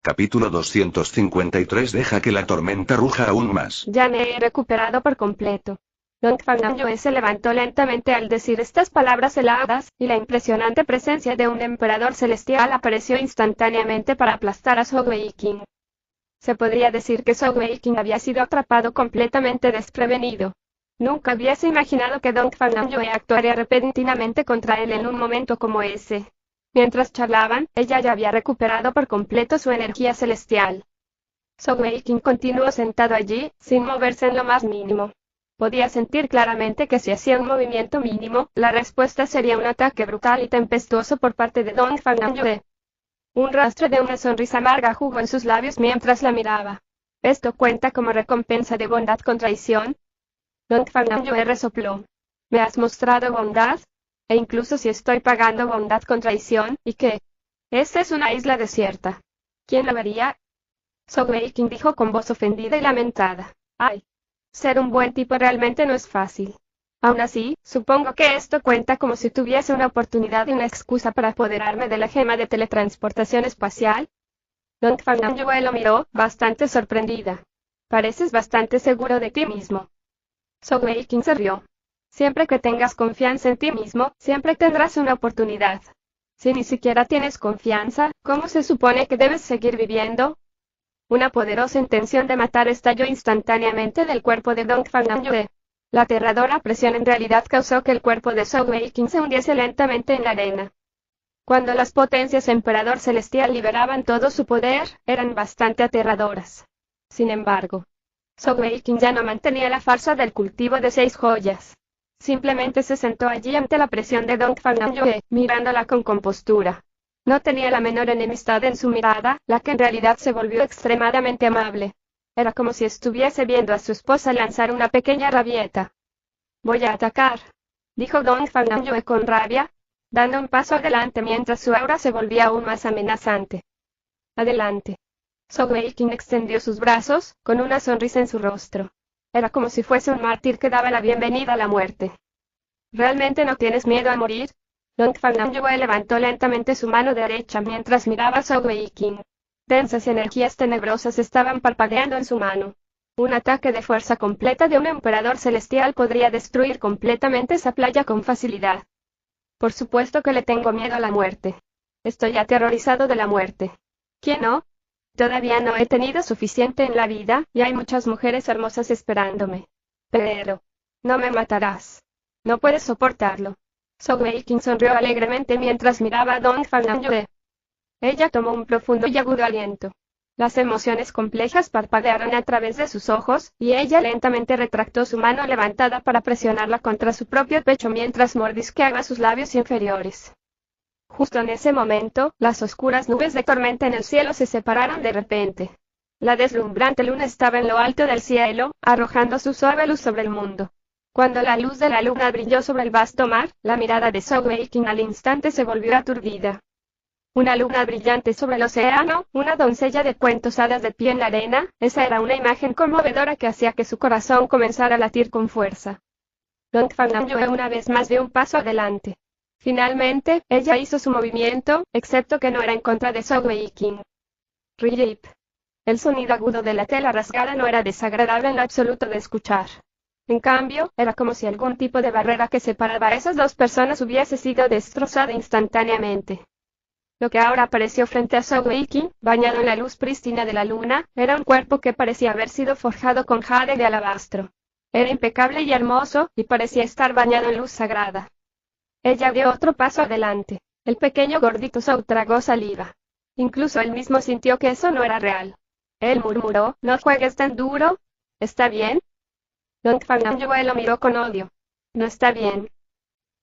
Capítulo 253. Deja que la tormenta ruja aún más. Ya me he recuperado por completo. Dong Fangnam-yue se levantó lentamente al decir estas palabras heladas, y la impresionante presencia de un emperador celestial apareció instantáneamente para aplastar a Zhou Weiqing. Se podría decir que Zhou Weiqing había sido atrapado completamente desprevenido. Nunca hubiese imaginado que Dong Fangnam-yue actuaría repentinamente contra él en un momento como ese. Mientras charlaban, ella ya había recuperado por completo su energía celestial. Zhou Weiqing continuó sentado allí, sin moverse en lo más mínimo. Podía sentir claramente que si hacía un movimiento mínimo, la respuesta sería un ataque brutal y tempestuoso por parte de Dong Fangnam-yue. Un rastro de una sonrisa amarga jugó en sus labios mientras la miraba. ¿Esto cuenta como recompensa de bondad con traición? Dong Fangnam-yue resopló. ¿Me has mostrado bondad? E incluso si estoy pagando bondad con traición, ¿y qué? Esta es una isla desierta. ¿Quién lo vería? Zhou Weiqing dijo con voz ofendida y lamentada. ¡Ay! Ser un buen tipo realmente no es fácil. Aún así, supongo que esto cuenta como si tuviese una oportunidad y una excusa para apoderarme de la gema de teletransportación espacial. Dong Fangnam-yue lo miró, bastante sorprendida. Pareces bastante seguro de ti mismo. Zhou Weiqing se rió. Siempre que tengas confianza en ti mismo, siempre tendrás una oportunidad. Si ni siquiera tienes confianza, ¿cómo se supone que debes seguir viviendo? Una poderosa intención de matar estalló instantáneamente del cuerpo de Dong Fangnam-yue. La aterradora presión en realidad causó que el cuerpo de Zhou Weiqing se hundiese lentamente en la arena. Cuando las potencias Emperador Celestial liberaban todo su poder, eran bastante aterradoras. Sin embargo, Zhou Weiqing ya no mantenía la farsa del cultivo de 6 joyas. Simplemente se sentó allí ante la presión de Dong Fangnam-yue, mirándola con compostura. No tenía la menor enemistad en su mirada, la que en realidad se volvió extremadamente amable. Era como si estuviese viendo a su esposa lanzar una pequeña rabieta. «Voy a atacar», dijo Dong Fangnam-yue con rabia, dando un paso adelante mientras su aura se volvía aún más amenazante. «Adelante». Zhou Weiqing extendió sus brazos, con una sonrisa en su rostro. Era como si fuese un mártir que daba la bienvenida a la muerte. ¿Realmente no tienes miedo a morir? Dong Fangnam-yue levantó lentamente su mano derecha mientras miraba a Zhou Weiqing. Densas energías tenebrosas estaban parpadeando en su mano. Un ataque de fuerza completa de un emperador celestial podría destruir completamente esa playa con facilidad. Por supuesto que le tengo miedo a la muerte. Estoy aterrorizado de la muerte. ¿Quién no? Todavía no he tenido suficiente en la vida, y hay muchas mujeres hermosas esperándome. Pero no me matarás. No puedes soportarlo. Zhou Weiqing sonrió alegremente mientras miraba a Dong Fangnam-yue. Ella tomó un profundo y agudo aliento. Las emociones complejas parpadearon a través de sus ojos, y ella lentamente retractó su mano levantada para presionarla contra su propio pecho mientras mordisqueaba sus labios inferiores. Justo en ese momento, las oscuras nubes de tormenta en el cielo se separaron de repente. La deslumbrante luna estaba en lo alto del cielo, arrojando su suave luz sobre el mundo. Cuando la luz de la luna brilló sobre el vasto mar, la mirada de Zhou Weiqing al instante se volvió aturdida. Una luna brillante sobre el océano, una doncella de cuentos hadas de pie en la arena, esa era una imagen conmovedora que hacía que su corazón comenzara a latir con fuerza. Dong Fangnam-yue una vez más dio un paso adelante. Finalmente, ella hizo su movimiento, excepto que no era en contra de Zhou Weiqing. Rip. El sonido agudo de la tela rasgada no era desagradable en lo absoluto de escuchar. En cambio, era como si algún tipo de barrera que separaba a esas dos personas hubiese sido destrozada instantáneamente. Lo que ahora apareció frente a Zhou Weiqing, bañado en la luz prístina de la luna, era un cuerpo que parecía haber sido forjado con jade de alabastro. Era impecable y hermoso, y parecía estar bañado en luz sagrada. Ella dio otro paso adelante. El pequeño gordito Zhou tragó saliva. Incluso él mismo sintió que eso no era real. Él murmuró, «No juegues tan duro. ¿Está bien?» Dong Fangnam-yue lo miró con odio. «No está bien».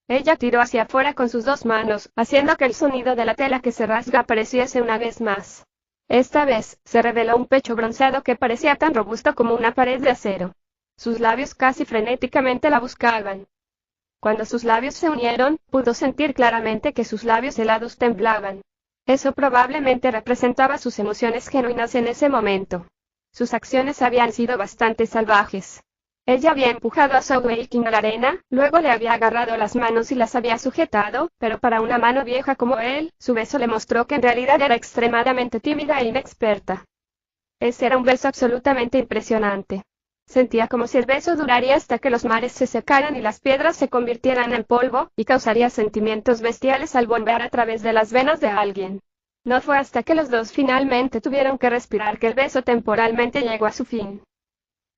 Ella tiró hacia afuera con sus dos manos, haciendo que el sonido de la tela que se rasga apareciese una vez más. Esta vez, se reveló un pecho bronceado que parecía tan robusto como una pared de acero. Sus labios casi frenéticamente la buscaban. Cuando sus labios se unieron, pudo sentir claramente que sus labios helados temblaban. Eso probablemente representaba sus emociones genuinas en ese momento. Sus acciones habían sido bastante salvajes. Ella había empujado a Zhou Weiqing a la arena, luego le había agarrado las manos y las había sujetado, pero para una mano vieja como él, su beso le mostró que en realidad era extremadamente tímida e inexperta. Ese era un beso absolutamente impresionante. Sentía como si el beso duraría hasta que los mares se secaran y las piedras se convirtieran en polvo, y causaría sentimientos bestiales al bombear a través de las venas de alguien. No fue hasta que los dos finalmente tuvieron que respirar que el beso temporalmente llegó a su fin.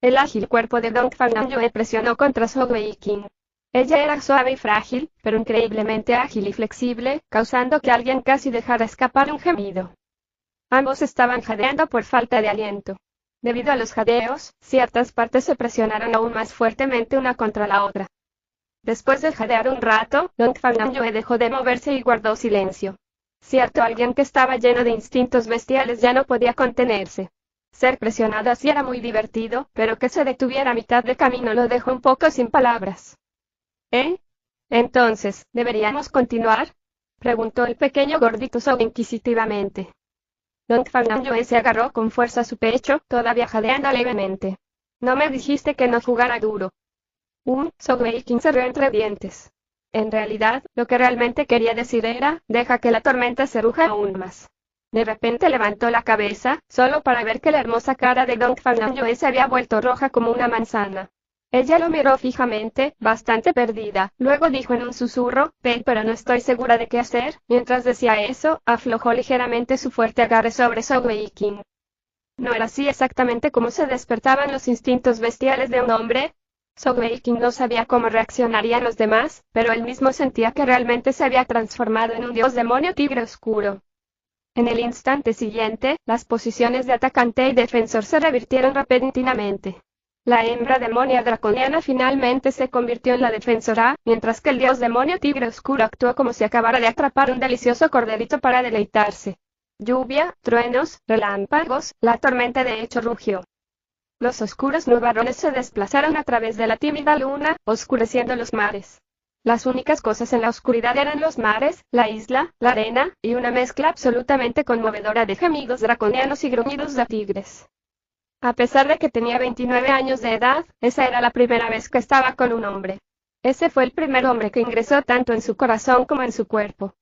El ágil cuerpo de Dongfang Namjoon presionó contra Zhou Weiqing. Ella era suave y frágil, pero increíblemente ágil y flexible, causando que alguien casi dejara escapar un gemido. Ambos estaban jadeando por falta de aliento. Debido a los jadeos, ciertas partes se presionaron aún más fuertemente una contra la otra. Después de jadear un rato, Dongfang Namjoon dejó de moverse y guardó silencio. Cierto, alguien que estaba lleno de instintos bestiales ya no podía contenerse. Ser presionada así era muy divertido, pero que se detuviera a mitad de camino lo dejó un poco sin palabras. ¿Eh? Entonces, ¿deberíamos continuar?, preguntó el pequeño gordito Zhou inquisitivamente. Dongfang Namjoon se agarró con fuerza a su pecho, todavía jadeando levemente. No me dijiste que no jugara duro. Zhou Weiqing se rió entre dientes. En realidad, lo que realmente quería decir era, deja que la tormenta se ruja aún más. De repente levantó la cabeza, solo para ver que la hermosa cara de Dongfang Namjoon se había vuelto roja como una manzana. Ella lo miró fijamente, bastante perdida, luego dijo en un susurro, pero no estoy segura de qué hacer. Mientras decía eso, aflojó ligeramente su fuerte agarre sobre Zhou Weiqing. ¿No era así exactamente como se despertaban los instintos bestiales de un hombre? Zhou Weiqing no sabía cómo reaccionarían los demás, pero él mismo sentía que realmente se había transformado en un dios demonio tigre oscuro. En el instante siguiente, las posiciones de atacante y defensor se revirtieron repentinamente. La hembra demonia draconiana finalmente se convirtió en la defensora, mientras que el dios demonio tigre oscuro actuó como si acabara de atrapar un delicioso corderito para deleitarse. Lluvia, truenos, relámpagos, la tormenta de hecho rugió. Los oscuros nubarrones se desplazaron a través de la tímida luna, oscureciendo los mares. Las únicas cosas en la oscuridad eran los mares, la isla, la arena, y una mezcla absolutamente conmovedora de gemidos draconianos y gruñidos de tigres. A pesar de que tenía 29 años de edad, esa era la primera vez que estaba con un hombre. Ese fue el primer hombre que ingresó tanto en su corazón como en su cuerpo.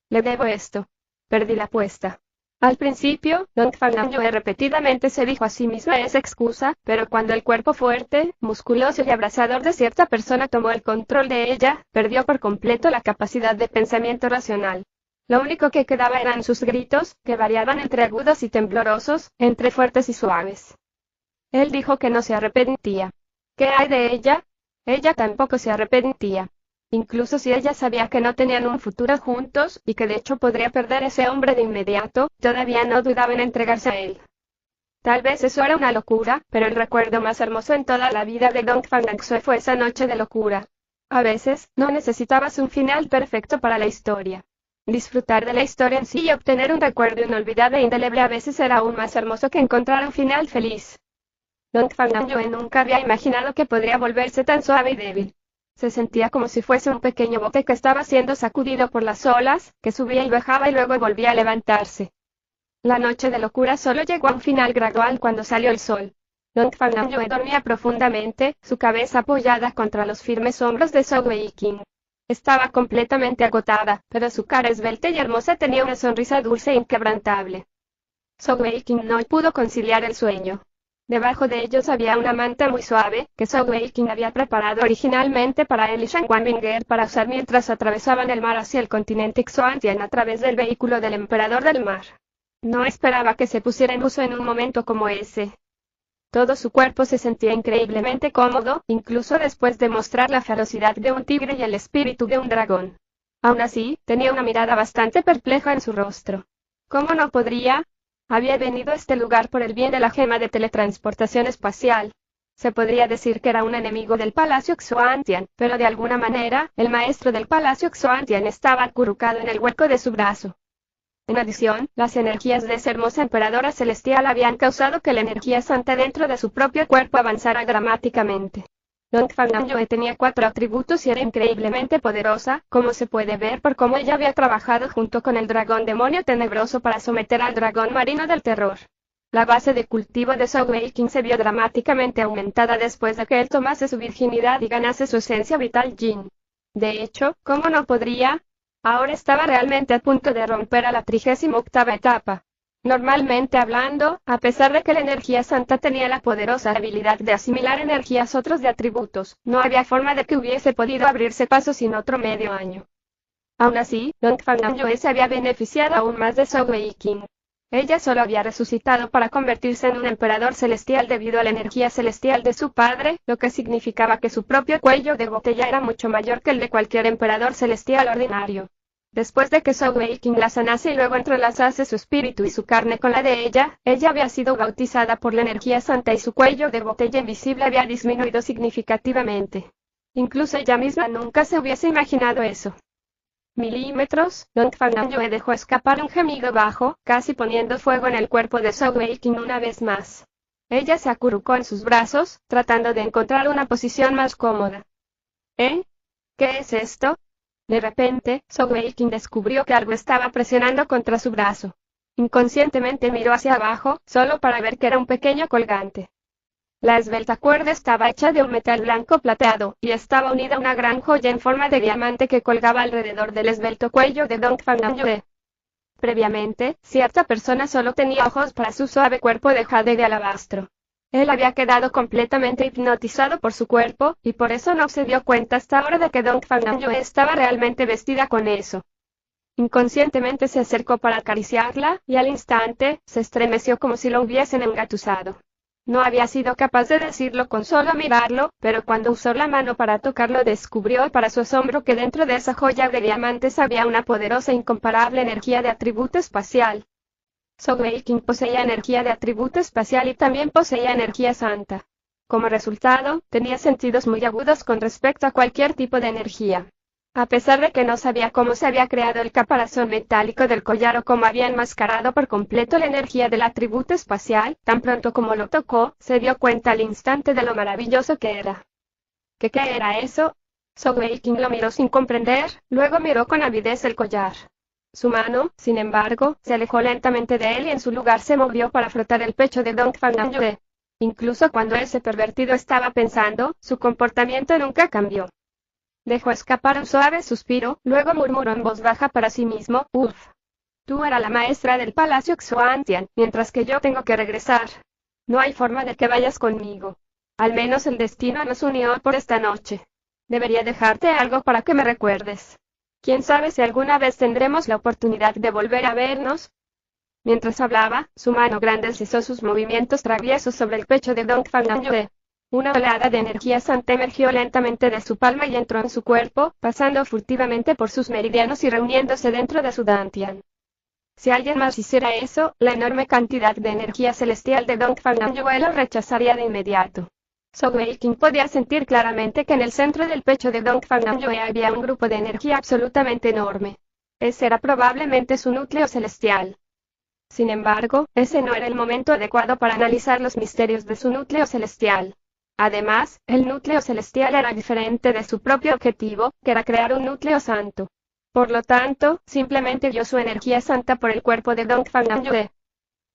Le debo esto. Perdí la apuesta. Al principio, Dongfang Namjoon repetidamente se dijo a sí misma esa excusa, pero cuando el cuerpo fuerte, musculoso y abrasador de cierta persona tomó el control de ella, perdió por completo la capacidad de pensamiento racional. Lo único que quedaba eran sus gritos, que variaban entre agudos y temblorosos, entre fuertes y suaves. Él dijo que no se arrepentía. ¿Qué hay de ella? Ella tampoco se arrepentía. Incluso si ella sabía que no tenían un futuro juntos, y que de hecho podría perder ese hombre de inmediato, todavía no dudaba en entregarse a él. Tal vez eso era una locura, pero el recuerdo más hermoso en toda la vida de Dongfang Namjoon fue esa noche de locura. A veces, no necesitabas un final perfecto para la historia. Disfrutar de la historia en sí y obtener un recuerdo inolvidable e indeleble a veces era aún más hermoso que encontrar un final feliz. Dongfang Namjoon nunca había imaginado que podría volverse tan suave y débil. Se sentía como si fuese un pequeño bote que estaba siendo sacudido por las olas, que subía y bajaba y luego volvía a levantarse. La noche de locura solo llegó a un final gradual cuando salió el sol. Dongfang Namjoon dormía profundamente, su cabeza apoyada contra los firmes hombros de Zhou Weiqing. Estaba completamente agotada, pero su cara esbelta y hermosa tenía una sonrisa dulce e inquebrantable. Zhou Weiqing no pudo conciliar el sueño. Debajo de ellos había una manta muy suave, que Zhou Weiqing había preparado originalmente para él y Shan Wanbinger para usar mientras atravesaban el mar hacia el continente Xuantian a través del vehículo del emperador del mar. No esperaba que se pusiera en uso en un momento como ese. Todo su cuerpo se sentía increíblemente cómodo, incluso después de mostrar la ferocidad de un tigre y el espíritu de un dragón. Aún así, tenía una mirada bastante perpleja en su rostro. ¿Cómo no podría? Había venido a este lugar por el bien de la gema de teletransportación espacial. Se podría decir que era un enemigo del Palacio Xuantian, pero de alguna manera, el maestro del Palacio Xuantian estaba acurrucado en el hueco de su brazo. En adición, las energías de esa hermosa emperadora celestial habían causado que la energía santa dentro de su propio cuerpo avanzara dramáticamente. Dongfang Namjoon tenía 4 atributos y era increíblemente poderosa, como se puede ver por cómo ella había trabajado junto con el dragón demonio tenebroso para someter al dragón marino del terror. La base de cultivo de Sogeking se vio dramáticamente aumentada después de que él tomase su virginidad y ganase su esencia vital Yin. De hecho, ¿cómo no podría? Ahora estaba realmente a punto de romper a la 38ª etapa. Normalmente hablando, a pesar de que la energía santa tenía la poderosa habilidad de asimilar energías otros de atributos, no había forma de que hubiese podido abrirse paso sin otro medio año. Aún así, Dongfang Namjoon se había beneficiado aún más de Sogeking. Ella solo había resucitado para convertirse en un emperador celestial debido a la energía celestial de su padre, lo que significaba que su propio cuello de botella era mucho mayor que el de cualquier emperador celestial ordinario. Después de que Sogeking la sanase y luego entrelazase su espíritu y su carne con la de ella había sido bautizada por la energía santa y su cuello de botella invisible había disminuido significativamente. Incluso ella misma nunca se hubiese imaginado eso. Milímetros, Dongfang Namjoon dejó escapar un gemido bajo, casi poniendo fuego en el cuerpo de Sogeking una vez más. Ella se acurrucó en sus brazos, tratando de encontrar una posición más cómoda. ¿Eh? ¿Qué es esto? De repente, Sogeking descubrió que algo estaba presionando contra su brazo. Inconscientemente miró hacia abajo, solo para ver que era un pequeño colgante. La esbelta cuerda estaba hecha de un metal blanco plateado, y estaba unida a una gran joya en forma de diamante que colgaba alrededor del esbelto cuello de Dongfang Namjoon. Previamente, cierta persona solo tenía ojos para su suave cuerpo de jade de alabastro. Él había quedado completamente hipnotizado por su cuerpo, y por eso no se dio cuenta hasta ahora de que Dongfang Namjoon estaba realmente vestida con eso. Inconscientemente se acercó para acariciarla, y al instante, se estremeció como si lo hubiesen engatusado. No había sido capaz de decirlo con solo mirarlo, pero cuando usó la mano para tocarlo descubrió para su asombro que dentro de esa joya de diamantes había una poderosa e incomparable energía de atributo espacial. Sogeking poseía energía de atributo espacial y también poseía energía santa. Como resultado, tenía sentidos muy agudos con respecto a cualquier tipo de energía. A pesar de que no sabía cómo se había creado el caparazón metálico del collar o cómo había enmascarado por completo la energía del atributo espacial, tan pronto como lo tocó, se dio cuenta al instante de lo maravilloso que era. ¿Qué era eso? Sogeking lo miró sin comprender, luego miró con avidez el collar. Su mano, sin embargo, se alejó lentamente de él y en su lugar se movió para frotar el pecho de Dongfang Namjoon. Incluso cuando ese pervertido estaba pensando, su comportamiento nunca cambió. Dejó escapar un suave suspiro, luego murmuró en voz baja para sí mismo, «Uf. Tú eras la maestra del palacio Xuantian, mientras que yo tengo que regresar. No hay forma de que vayas conmigo. Al menos el destino nos unió por esta noche. Debería dejarte algo para que me recuerdes. ¿Quién sabe si alguna vez tendremos la oportunidad de volver a vernos?» Mientras hablaba, su mano grande deslizó sus movimientos traviesos sobre el pecho de Dongfang Namjoon. Una oleada de energía santa emergió lentamente de su palma y entró en su cuerpo, pasando furtivamente por sus meridianos y reuniéndose dentro de su dantian. Si alguien más hiciera eso, la enorme cantidad de energía celestial de Dongfang Namjoon lo rechazaría de inmediato. Sogeking podía sentir claramente que en el centro del pecho de Dongfang Namjoon había un grupo de energía absolutamente enorme. Ese era probablemente su núcleo celestial. Sin embargo, ese no era el momento adecuado para analizar los misterios de su núcleo celestial. Además, el núcleo celestial era diferente de su propio objetivo, que era crear un núcleo santo. Por lo tanto, simplemente dio su energía santa por el cuerpo de Dongfang Namjoon.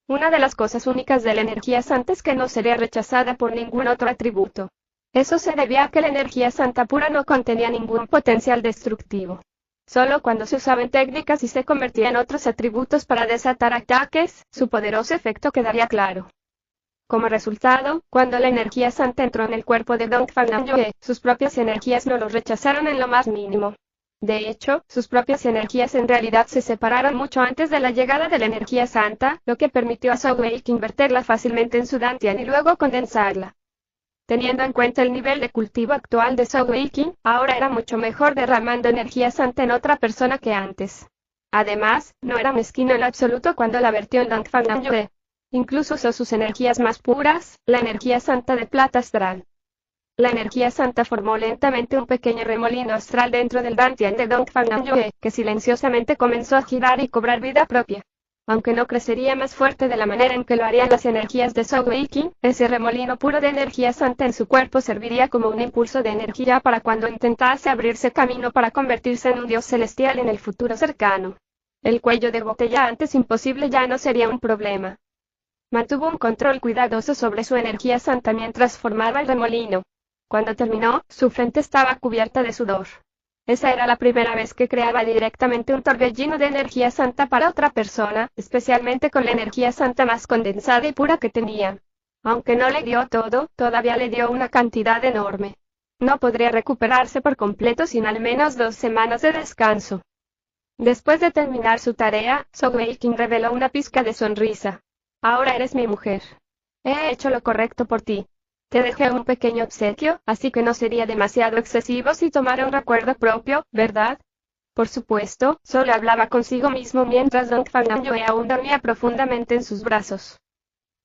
Una de las cosas únicas de la energía santa es que no sería rechazada por ningún otro atributo. Eso se debía a que la energía santa pura no contenía ningún potencial destructivo. Solo cuando se usaban técnicas y se convertía en otros atributos para desatar ataques, su poderoso efecto quedaría claro. Como resultado, cuando la energía santa entró en el cuerpo de Dongfang Namjoon, sus propias energías no lo rechazaron en lo más mínimo. De hecho, sus propias energías en realidad se separaron mucho antes de la llegada de la energía santa, lo que permitió a Sogeking verterla fácilmente en su dantian y luego condensarla. Teniendo en cuenta el nivel de cultivo actual de Sogeking, ahora era mucho mejor derramando energía santa en otra persona que antes. Además, no era mezquino en lo absoluto cuando la vertió en Dongfang Namjoon. Incluso usó sus energías más puras, la energía santa de plata astral. La energía santa formó lentamente un pequeño remolino astral dentro del dantian de Dongfang Namjoon, que silenciosamente comenzó a girar y cobrar vida propia. Aunque no crecería más fuerte de la manera en que lo harían las energías de Sogeking, ese remolino puro de energía santa en su cuerpo serviría como un impulso de energía para cuando intentase abrirse camino para convertirse en un dios celestial en el futuro cercano. El cuello de botella antes imposible ya no sería un problema. Mantuvo un control cuidadoso sobre su energía santa mientras formaba el remolino. Cuando terminó, su frente estaba cubierta de sudor. Esa era la primera vez que creaba directamente un torbellino de energía santa para otra persona, especialmente con la energía santa más condensada y pura que tenía. Aunque no le dio todo, todavía le dio una cantidad enorme. No podría recuperarse por completo sin al menos 2 semanas de descanso. Después de terminar su tarea, Sogweikin reveló una pizca de sonrisa. Ahora eres mi mujer. He hecho lo correcto por ti. Te dejé un pequeño obsequio, así que no sería demasiado excesivo si tomara un recuerdo propio, ¿verdad? Por supuesto, solo hablaba consigo mismo mientras Dong Fangnam-yoe aún dormía profundamente en sus brazos.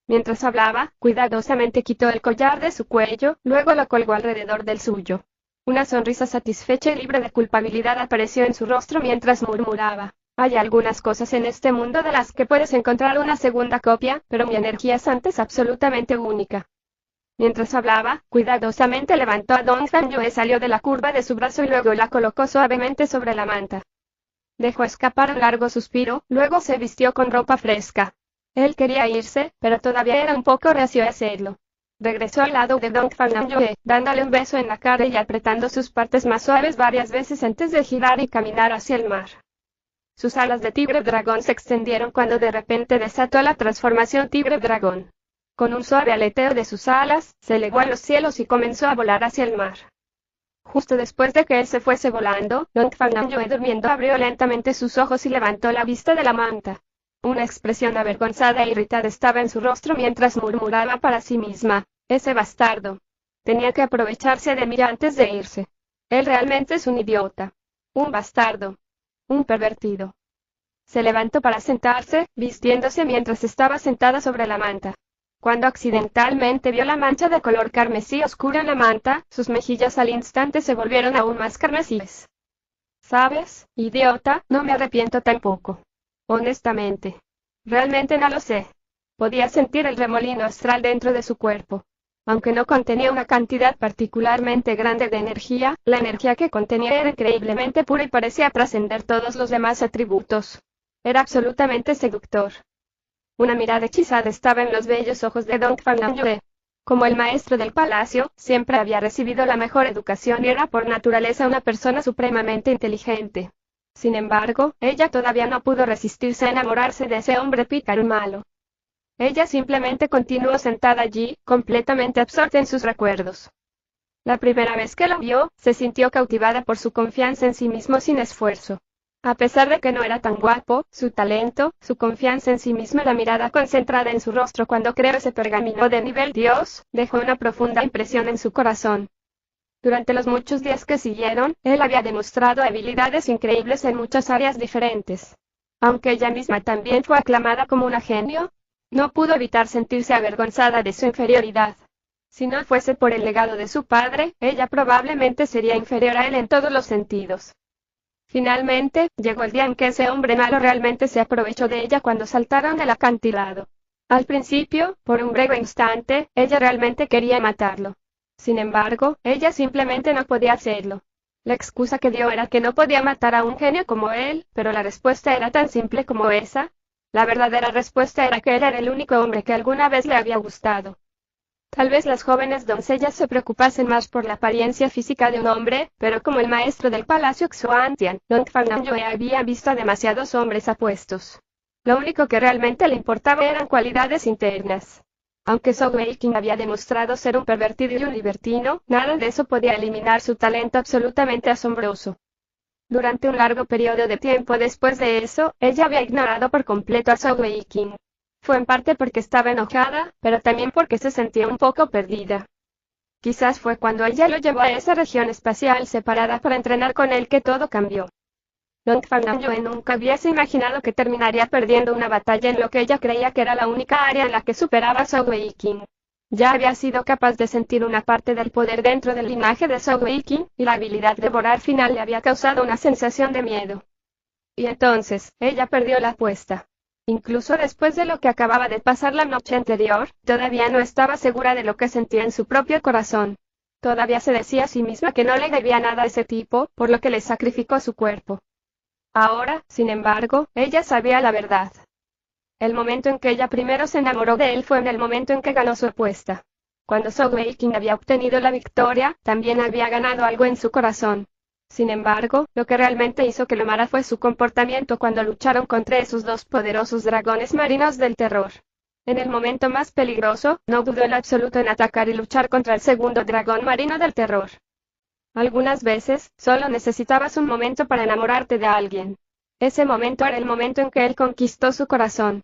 Mientras hablaba, cuidadosamente quitó el collar de su cuello, luego lo colgó alrededor del suyo. Una sonrisa satisfecha y libre de culpabilidad apareció en su rostro mientras murmuraba. Hay algunas cosas en este mundo de las que puedes encontrar una segunda copia, pero mi energía santa es absolutamente única. Mientras hablaba, cuidadosamente levantó a Dong Fangnam-yoe, salió de la curva de su brazo y luego la colocó suavemente sobre la manta. Dejó escapar un largo suspiro, luego se vistió con ropa fresca. Él quería irse, pero todavía era un poco reacio a hacerlo. Regresó al lado de Dong Fangnam-yoe, dándole un beso en la cara y apretando sus partes más suaves varias veces antes de girar y caminar hacia el mar. Sus alas de tigre dragón se extendieron cuando de repente desató la transformación tigre dragón. Con un suave aleteo de sus alas, se elevó a los cielos y comenzó a volar hacia el mar. Justo después de que él se fuese volando, Dong Fangnam-yoe durmiendo abrió lentamente sus ojos y levantó la vista de la manta. Una expresión avergonzada e irritada estaba en su rostro mientras murmuraba para sí misma, ese bastardo. Tenía que aprovecharse de mí antes de irse. Él realmente es un idiota. Un bastardo. Un pervertido. Se levantó para sentarse, vistiéndose mientras estaba sentada sobre la manta. Cuando accidentalmente vio la mancha de color carmesí oscuro en la manta, sus mejillas al instante se volvieron aún más carmesíes. ¿Sabes, idiota? No me arrepiento tampoco. Honestamente. Realmente no lo sé. Podía sentir el remolino astral dentro de su cuerpo. Aunque no contenía una cantidad particularmente grande de energía, la energía que contenía era increíblemente pura y parecía trascender todos los demás atributos. Era absolutamente seductor. Una mirada hechizada estaba en los bellos ojos de Dong Fangnam-yoe. Como el maestro del palacio, siempre había recibido la mejor educación y era por naturaleza una persona supremamente inteligente. Sin embargo, ella todavía no pudo resistirse a enamorarse de ese hombre pícaro y malo. Ella simplemente continuó sentada allí, completamente absorta en sus recuerdos. La primera vez que lo vio, se sintió cautivada por su confianza en sí mismo sin esfuerzo. A pesar de que no era tan guapo, su talento, su confianza en sí mismo y la mirada concentrada en su rostro cuando creó ese pergamino de nivel Dios, dejó una profunda impresión en su corazón. Durante los muchos días que siguieron, él había demostrado habilidades increíbles en muchas áreas diferentes. Aunque ella misma también fue aclamada como una genio, no pudo evitar sentirse avergonzada de su inferioridad. Si no fuese por el legado de su padre, ella probablemente sería inferior a él en todos los sentidos. Finalmente, llegó el día en que ese hombre malo realmente se aprovechó de ella cuando saltaron del acantilado. Al principio, por un breve instante, ella realmente quería matarlo. Sin embargo, ella simplemente no podía hacerlo. La excusa que dio era que no podía matar a un genio como él, pero la respuesta era tan simple como esa. La verdadera respuesta era que él era el único hombre que alguna vez le había gustado. Tal vez las jóvenes doncellas se preocupasen más por la apariencia física de un hombre, pero como el maestro del palacio Xuantian, Dong Fangnam-yoe había visto a demasiados hombres apuestos. Lo único que realmente le importaba eran cualidades internas. Aunque Sogweikin había demostrado ser un pervertido y un libertino, nada de eso podía eliminar su talento absolutamente asombroso. Durante un largo periodo de tiempo después de eso, ella había ignorado por completo a Sogweikin. Fue en parte porque estaba enojada, pero también porque se sentía un poco perdida. Quizás fue cuando ella lo llevó a esa región espacial separada para entrenar con él que todo cambió. Dong Fangnam-yoe nunca hubiese imaginado que terminaría perdiendo una batalla en lo que ella creía que era la única área en la que superaba a Sogweikin. Ya había sido capaz de sentir una parte del poder dentro del linaje de Sogweikin, y la habilidad de volar final le había causado una sensación de miedo. Y entonces, ella perdió la apuesta. Incluso después de lo que acababa de pasar la noche anterior, todavía no estaba segura de lo que sentía en su propio corazón. Todavía se decía a sí misma que no le debía nada a ese tipo, por lo que le sacrificó su cuerpo. Ahora, sin embargo, ella sabía la verdad. El momento en que ella primero se enamoró de él fue en el momento en que ganó su apuesta. Cuando Zhou Weiqing había obtenido la victoria, también había ganado algo en su corazón. Sin embargo, lo que realmente hizo que lo amara fue su comportamiento cuando lucharon contra esos dos poderosos dragones marinos del terror. En el momento más peligroso, no dudó en absoluto en atacar y luchar contra el segundo dragón marino del terror. Algunas veces, solo necesitabas un momento para enamorarte de alguien. Ese momento era el momento en que él conquistó su corazón.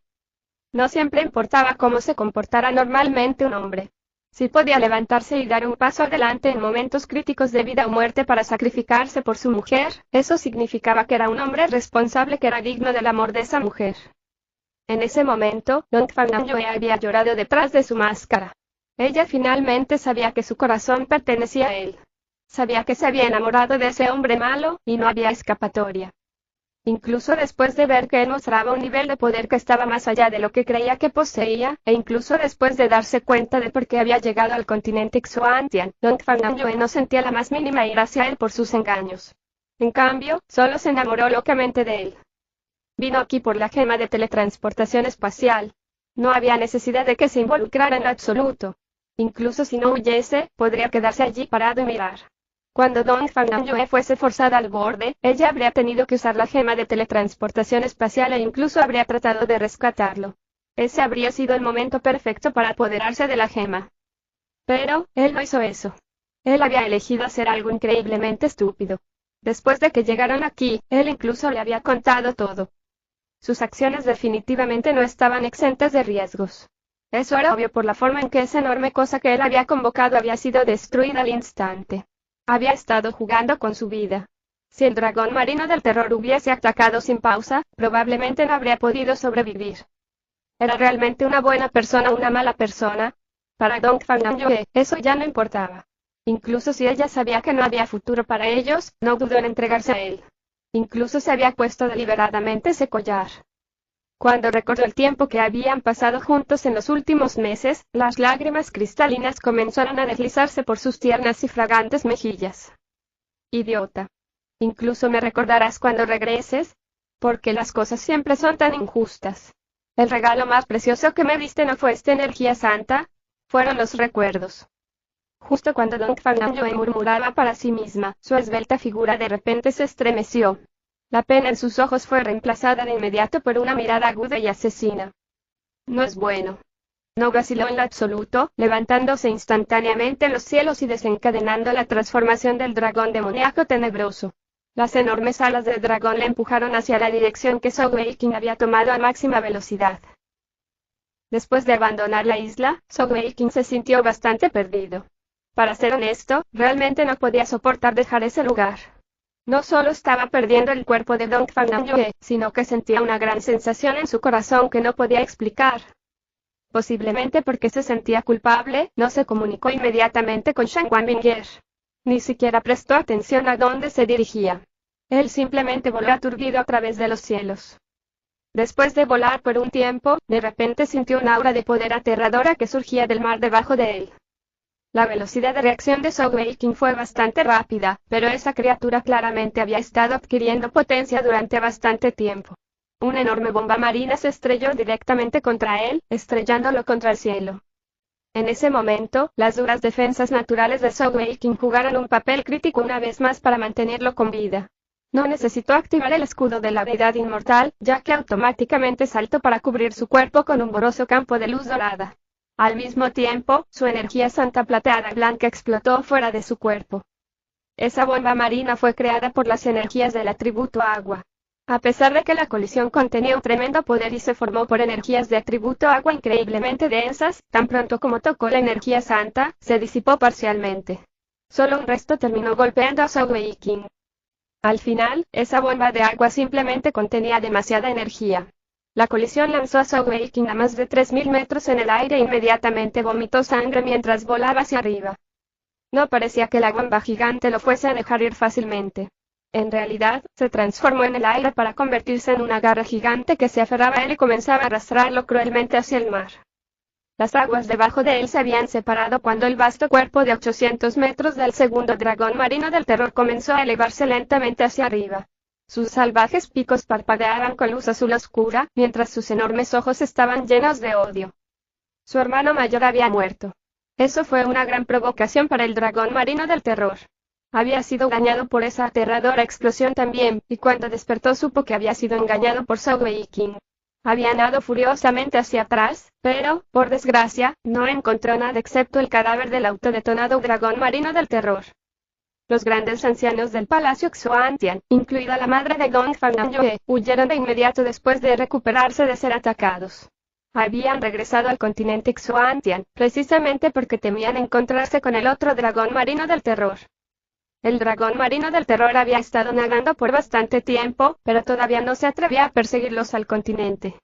No siempre importaba cómo se comportara normalmente un hombre. Si podía levantarse y dar un paso adelante en momentos críticos de vida o muerte para sacrificarse por su mujer, eso significaba que era un hombre responsable que era digno del amor de esa mujer. En ese momento, Dongfang Namjoon había llorado detrás de su máscara. Ella finalmente sabía que su corazón pertenecía a él. Sabía que se había enamorado de ese hombre malo, y no había escapatoria. Incluso después de ver que él mostraba un nivel de poder que estaba más allá de lo que creía que poseía, e incluso después de darse cuenta de por qué había llegado al continente Xuantian, Dongfang Namjoon no sentía la más mínima ira hacia él por sus engaños. En cambio, solo se enamoró locamente de él. Vino aquí por la gema de teletransportación espacial. No había necesidad de que se involucrara en lo absoluto. Incluso si no huyese, podría quedarse allí parado y mirar. Cuando Dongfang Namjoon fuese forzada al borde, ella habría tenido que usar la gema de teletransportación espacial e incluso habría tratado de rescatarlo. Ese habría sido el momento perfecto para apoderarse de la gema. Pero, él no hizo eso. Él había elegido hacer algo increíblemente estúpido. Después de que llegaron aquí, él incluso le había contado todo. Sus acciones definitivamente no estaban exentas de riesgos. Eso era obvio por la forma en que esa enorme cosa que él había convocado había sido destruida al instante. Había estado jugando con su vida. Si el dragón marino del terror hubiese atacado sin pausa, probablemente no habría podido sobrevivir. ¿Era realmente una buena persona o una mala persona? Para Dongfang Namjoon, eso ya no importaba. Incluso si ella sabía que no había futuro para ellos, no dudó en entregarse a él. Incluso se había puesto deliberadamente ese collar. Cuando recordó el tiempo que habían pasado juntos en los últimos meses, las lágrimas cristalinas comenzaron a deslizarse por sus tiernas y fragantes mejillas. Idiota. Incluso me recordarás cuando regreses, porque las cosas siempre son tan injustas. El regalo más precioso que me diste no fue esta energía santa, fueron los recuerdos. Justo cuando Dongfang Namjoon murmuraba para sí misma, su esbelta figura de repente se estremeció. La pena en sus ojos fue reemplazada de inmediato por una mirada aguda y asesina. No es bueno. No vaciló en lo absoluto, levantándose instantáneamente en los cielos y desencadenando la transformación del dragón demoníaco tenebroso. Las enormes alas del dragón le empujaron hacia la dirección que Zhou Weiqing había tomado a máxima velocidad. Después de abandonar la isla, Zhou Weiqing se sintió bastante perdido. Para ser honesto, realmente no podía soportar dejar ese lugar. No solo estaba perdiendo el cuerpo de Dongfang Namjoon, sino que sentía una gran sensación en su corazón que no podía explicar. Posiblemente porque se sentía culpable, no se comunicó inmediatamente con Shangguan Binger. Ni siquiera prestó atención a dónde se dirigía. Él simplemente voló aturdido a través de los cielos. Después de volar por un tiempo, de repente sintió una aura de poder aterradora que surgía del mar debajo de él. La velocidad de reacción de Zhou Weiqing fue bastante rápida, pero esa criatura claramente había estado adquiriendo potencia durante bastante tiempo. Una enorme bomba marina se estrelló directamente contra él, estrellándolo contra el cielo. En ese momento, las duras defensas naturales de Zhou Weiqing jugaron un papel crítico una vez más para mantenerlo con vida. No necesitó activar el escudo de la deidad inmortal, ya que automáticamente saltó para cubrir su cuerpo con un borroso campo de luz dorada. Al mismo tiempo, su energía santa plateada blanca explotó fuera de su cuerpo. Esa bomba marina fue creada por las energías del atributo agua. A pesar de que la colisión contenía un tremendo poder y se formó por energías de atributo agua increíblemente densas, tan pronto como tocó la energía santa, se disipó parcialmente. Solo un resto terminó golpeando a Zhou Weiqing. Al final, esa bomba de agua simplemente contenía demasiada energía. La colisión lanzó a Zhou Weiqing a más de 3000 metros en el aire e inmediatamente vomitó sangre mientras volaba hacia arriba. No parecía que la bomba gigante lo fuese a dejar ir fácilmente. En realidad, se transformó en el aire para convertirse en una garra gigante que se aferraba a él y comenzaba a arrastrarlo cruelmente hacia el mar. Las aguas debajo de él se habían separado cuando el vasto cuerpo de 800 metros del segundo dragón marino del terror comenzó a elevarse lentamente hacia arriba. Sus salvajes picos parpadeaban con luz azul oscura, mientras sus enormes ojos estaban llenos de odio. Su hermano mayor había muerto. Eso fue una gran provocación para el dragón marino del terror. Había sido dañado por esa aterradora explosión también, y cuando despertó supo que había sido engañado por Sogeking. Había nadado furiosamente hacia atrás, pero, por desgracia, no encontró nada excepto el cadáver del autodetonado dragón marino del terror. Los grandes ancianos del palacio Xuantian, incluida la madre de Gong Fangyue, huyeron de inmediato después de recuperarse de ser atacados. Habían regresado al continente Xuantian, precisamente porque temían encontrarse con el otro dragón marino del terror. El dragón marino del terror había estado nadando por bastante tiempo, pero todavía no se atrevía a perseguirlos al continente.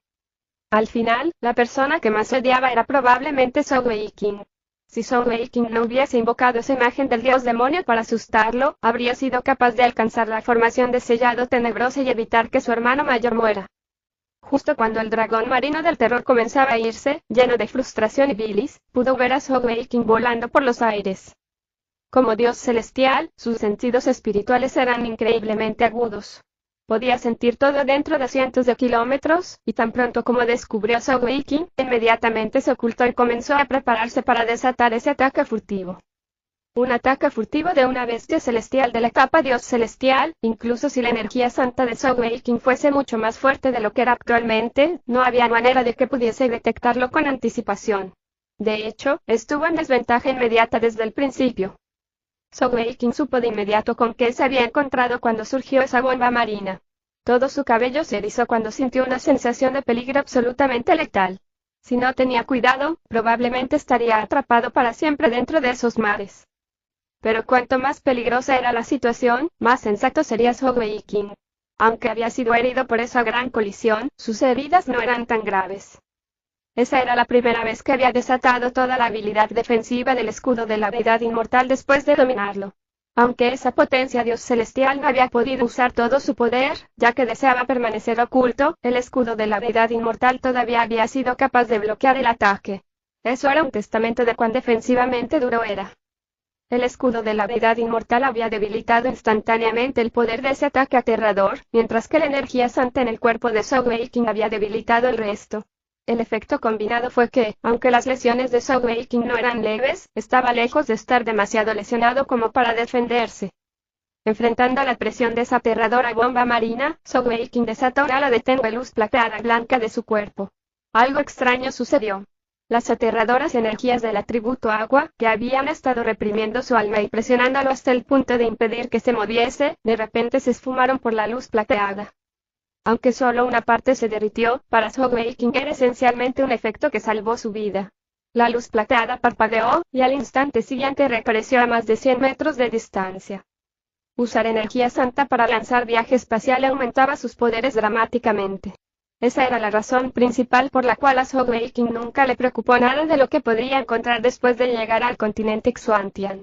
Al final, la persona que más odiaba era probablemente Sogeking. Si Sogeking no hubiese invocado esa imagen del dios demonio para asustarlo, habría sido capaz de alcanzar la formación de sellado tenebrosa y evitar que su hermano mayor muera. Justo cuando el dragón marino del terror comenzaba a irse, lleno de frustración y bilis, pudo ver a Sogeking volando por los aires. Como dios celestial, sus sentidos espirituales eran increíblemente agudos. Podía sentir todo dentro de cientos de kilómetros, y tan pronto como descubrió a Sogeking, inmediatamente se ocultó y comenzó a prepararse para desatar ese ataque furtivo. Un ataque furtivo de una bestia celestial de la etapa dios celestial, incluso si la energía santa de Sogeking fuese mucho más fuerte de lo que era actualmente, no había manera de que pudiese detectarlo con anticipación. De hecho, estuvo en desventaja inmediata desde el principio. Sogeking supo de inmediato con qué se había encontrado cuando surgió esa bomba marina. Todo su cabello se erizó cuando sintió una sensación de peligro absolutamente letal. Si no tenía cuidado, probablemente estaría atrapado para siempre dentro de esos mares. Pero cuanto más peligrosa era la situación, más sensato sería Sogeking. Aunque había sido herido por esa gran colisión, sus heridas no eran tan graves. Esa era la primera vez que había desatado toda la habilidad defensiva del escudo de la deidad inmortal después de dominarlo. Aunque esa potencia dios celestial no había podido usar todo su poder, ya que deseaba permanecer oculto, el escudo de la deidad inmortal todavía había sido capaz de bloquear el ataque. Eso era un testamento de cuán defensivamente duro era. El escudo de la deidad inmortal había debilitado instantáneamente el poder de ese ataque aterrador, mientras que la energía santa en el cuerpo de Sogeking había debilitado el resto. El efecto combinado fue que, aunque las lesiones de Sogeking no eran leves, estaba lejos de estar demasiado lesionado como para defenderse. Enfrentando la presión de esa aterradora bomba marina, Sogeking desató una ala de tenue luz plateada blanca de su cuerpo. Algo extraño sucedió. Las aterradoras energías del atributo agua, que habían estado reprimiendo su alma y presionándolo hasta el punto de impedir que se moviese, de repente se esfumaron por la luz plateada. Aunque solo una parte se derritió, para Sogeking era esencialmente un efecto que salvó su vida. La luz plateada parpadeó, y al instante siguiente reapareció a más de 100 metros de distancia. Usar energía santa para lanzar viaje espacial aumentaba sus poderes dramáticamente. Esa era la razón principal por la cual a Sogeking nunca le preocupó nada de lo que podría encontrar después de llegar al continente Xuantian.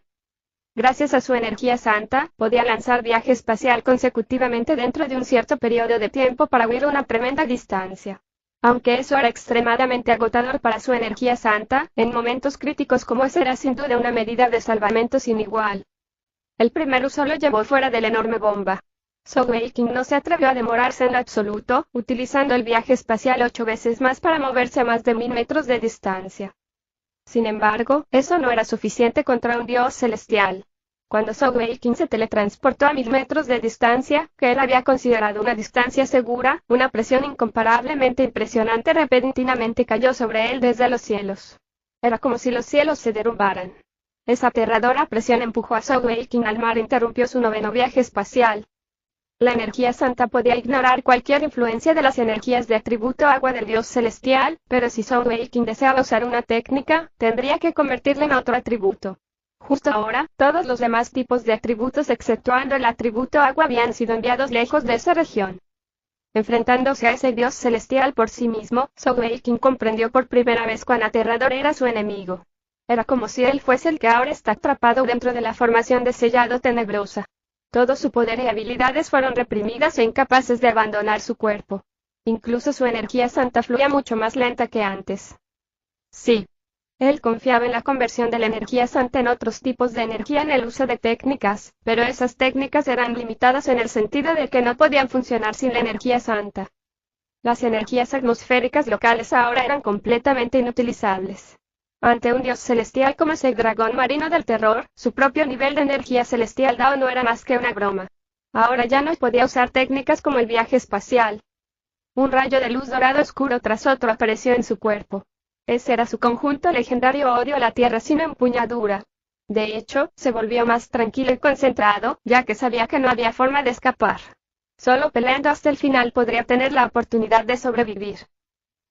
Gracias a su energía santa, podía lanzar viaje espacial consecutivamente dentro de un cierto periodo de tiempo para huir una tremenda distancia. Aunque eso era extremadamente agotador para su energía santa, en momentos críticos como ese era sin duda una medida de salvamento sin igual. El primer uso lo llevó fuera de la enorme bomba. Sogeking no se atrevió a demorarse en lo absoluto, utilizando el viaje espacial 8 veces más para moverse a más de 1000 metros de distancia. Sin embargo, eso no era suficiente contra un dios celestial. Cuando Sogeking se teletransportó a 1000 metros de distancia, que él había considerado una distancia segura, una presión incomparablemente impresionante repentinamente cayó sobre él desde los cielos. Era como si los cielos se derrumbaran. Esa aterradora presión empujó a Sogeking al mar e interrumpió su noveno viaje espacial. La energía santa podía ignorar cualquier influencia de las energías de atributo agua del dios celestial, pero si Sogeking deseaba usar una técnica, tendría que convertirla en otro atributo. Justo ahora, todos los demás tipos de atributos exceptuando el atributo agua habían sido enviados lejos de esa región. Enfrentándose a ese dios celestial por sí mismo, Sogeking comprendió por primera vez cuán aterrador era su enemigo. Era como si él fuese el que ahora está atrapado dentro de la formación de sellado tenebrosa. Todo su poder y habilidades fueron reprimidas e incapaces de abandonar su cuerpo. Incluso su energía santa fluía mucho más lenta que antes. Sí. Él confiaba en la conversión de la energía santa en otros tipos de energía en el uso de técnicas, pero esas técnicas eran limitadas en el sentido de que no podían funcionar sin la energía santa. Las energías atmosféricas locales ahora eran completamente inutilizables. Ante un dios celestial como ese dragón marino del terror, su propio nivel de energía celestial dado no era más que una broma. Ahora ya no podía usar técnicas como el viaje espacial. Un rayo de luz dorado oscuro tras otro apareció en su cuerpo. Ese era su conjunto legendario odio a la tierra sin empuñadura. De hecho, se volvió más tranquilo y concentrado, ya que sabía que no había forma de escapar. Solo peleando hasta el final podría tener la oportunidad de sobrevivir.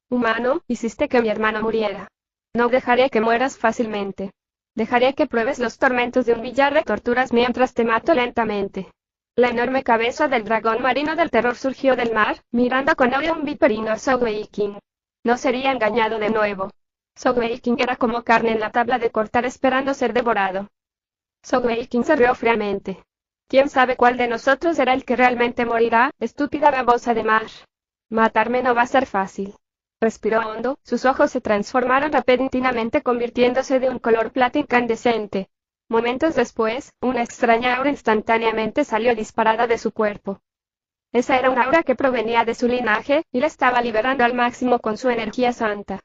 Humano, hiciste que mi hermano muriera. No dejaré que mueras fácilmente. Dejaré que pruebes los tormentos de un billar de torturas mientras te mato lentamente. La enorme cabeza del dragón marino del terror surgió del mar, mirando con odio un viperino a Sogeking. No sería engañado de nuevo. Sogeking era como carne en la tabla de cortar esperando ser devorado. Sogeking se rió fríamente. ¿Quién sabe cuál de nosotros será el que realmente morirá, estúpida babosa de mar? Matarme no va a ser fácil. Respiró hondo, sus ojos se transformaron repentinamente convirtiéndose de un color plata incandescente. Momentos después, una extraña aura instantáneamente salió disparada de su cuerpo. Esa era una aura que provenía de su linaje, y la estaba liberando al máximo con su energía santa.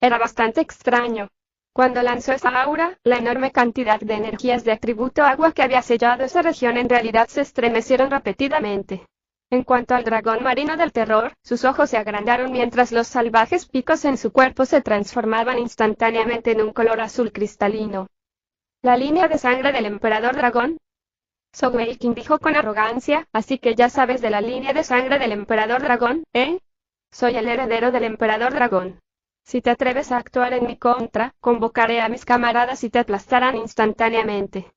Era bastante extraño. Cuando lanzó esa aura, la enorme cantidad de energías de atributo agua que había sellado esa región en realidad se estremecieron repetidamente. En cuanto al dragón marino del terror, sus ojos se agrandaron mientras los salvajes picos en su cuerpo se transformaban instantáneamente en un color azul cristalino. ¿La línea de sangre del emperador dragón? Sogeking dijo con arrogancia, así que ya sabes de la línea de sangre del emperador dragón, ¿eh? Soy el heredero del emperador dragón. Si te atreves a actuar en mi contra, convocaré a mis camaradas y te aplastarán instantáneamente.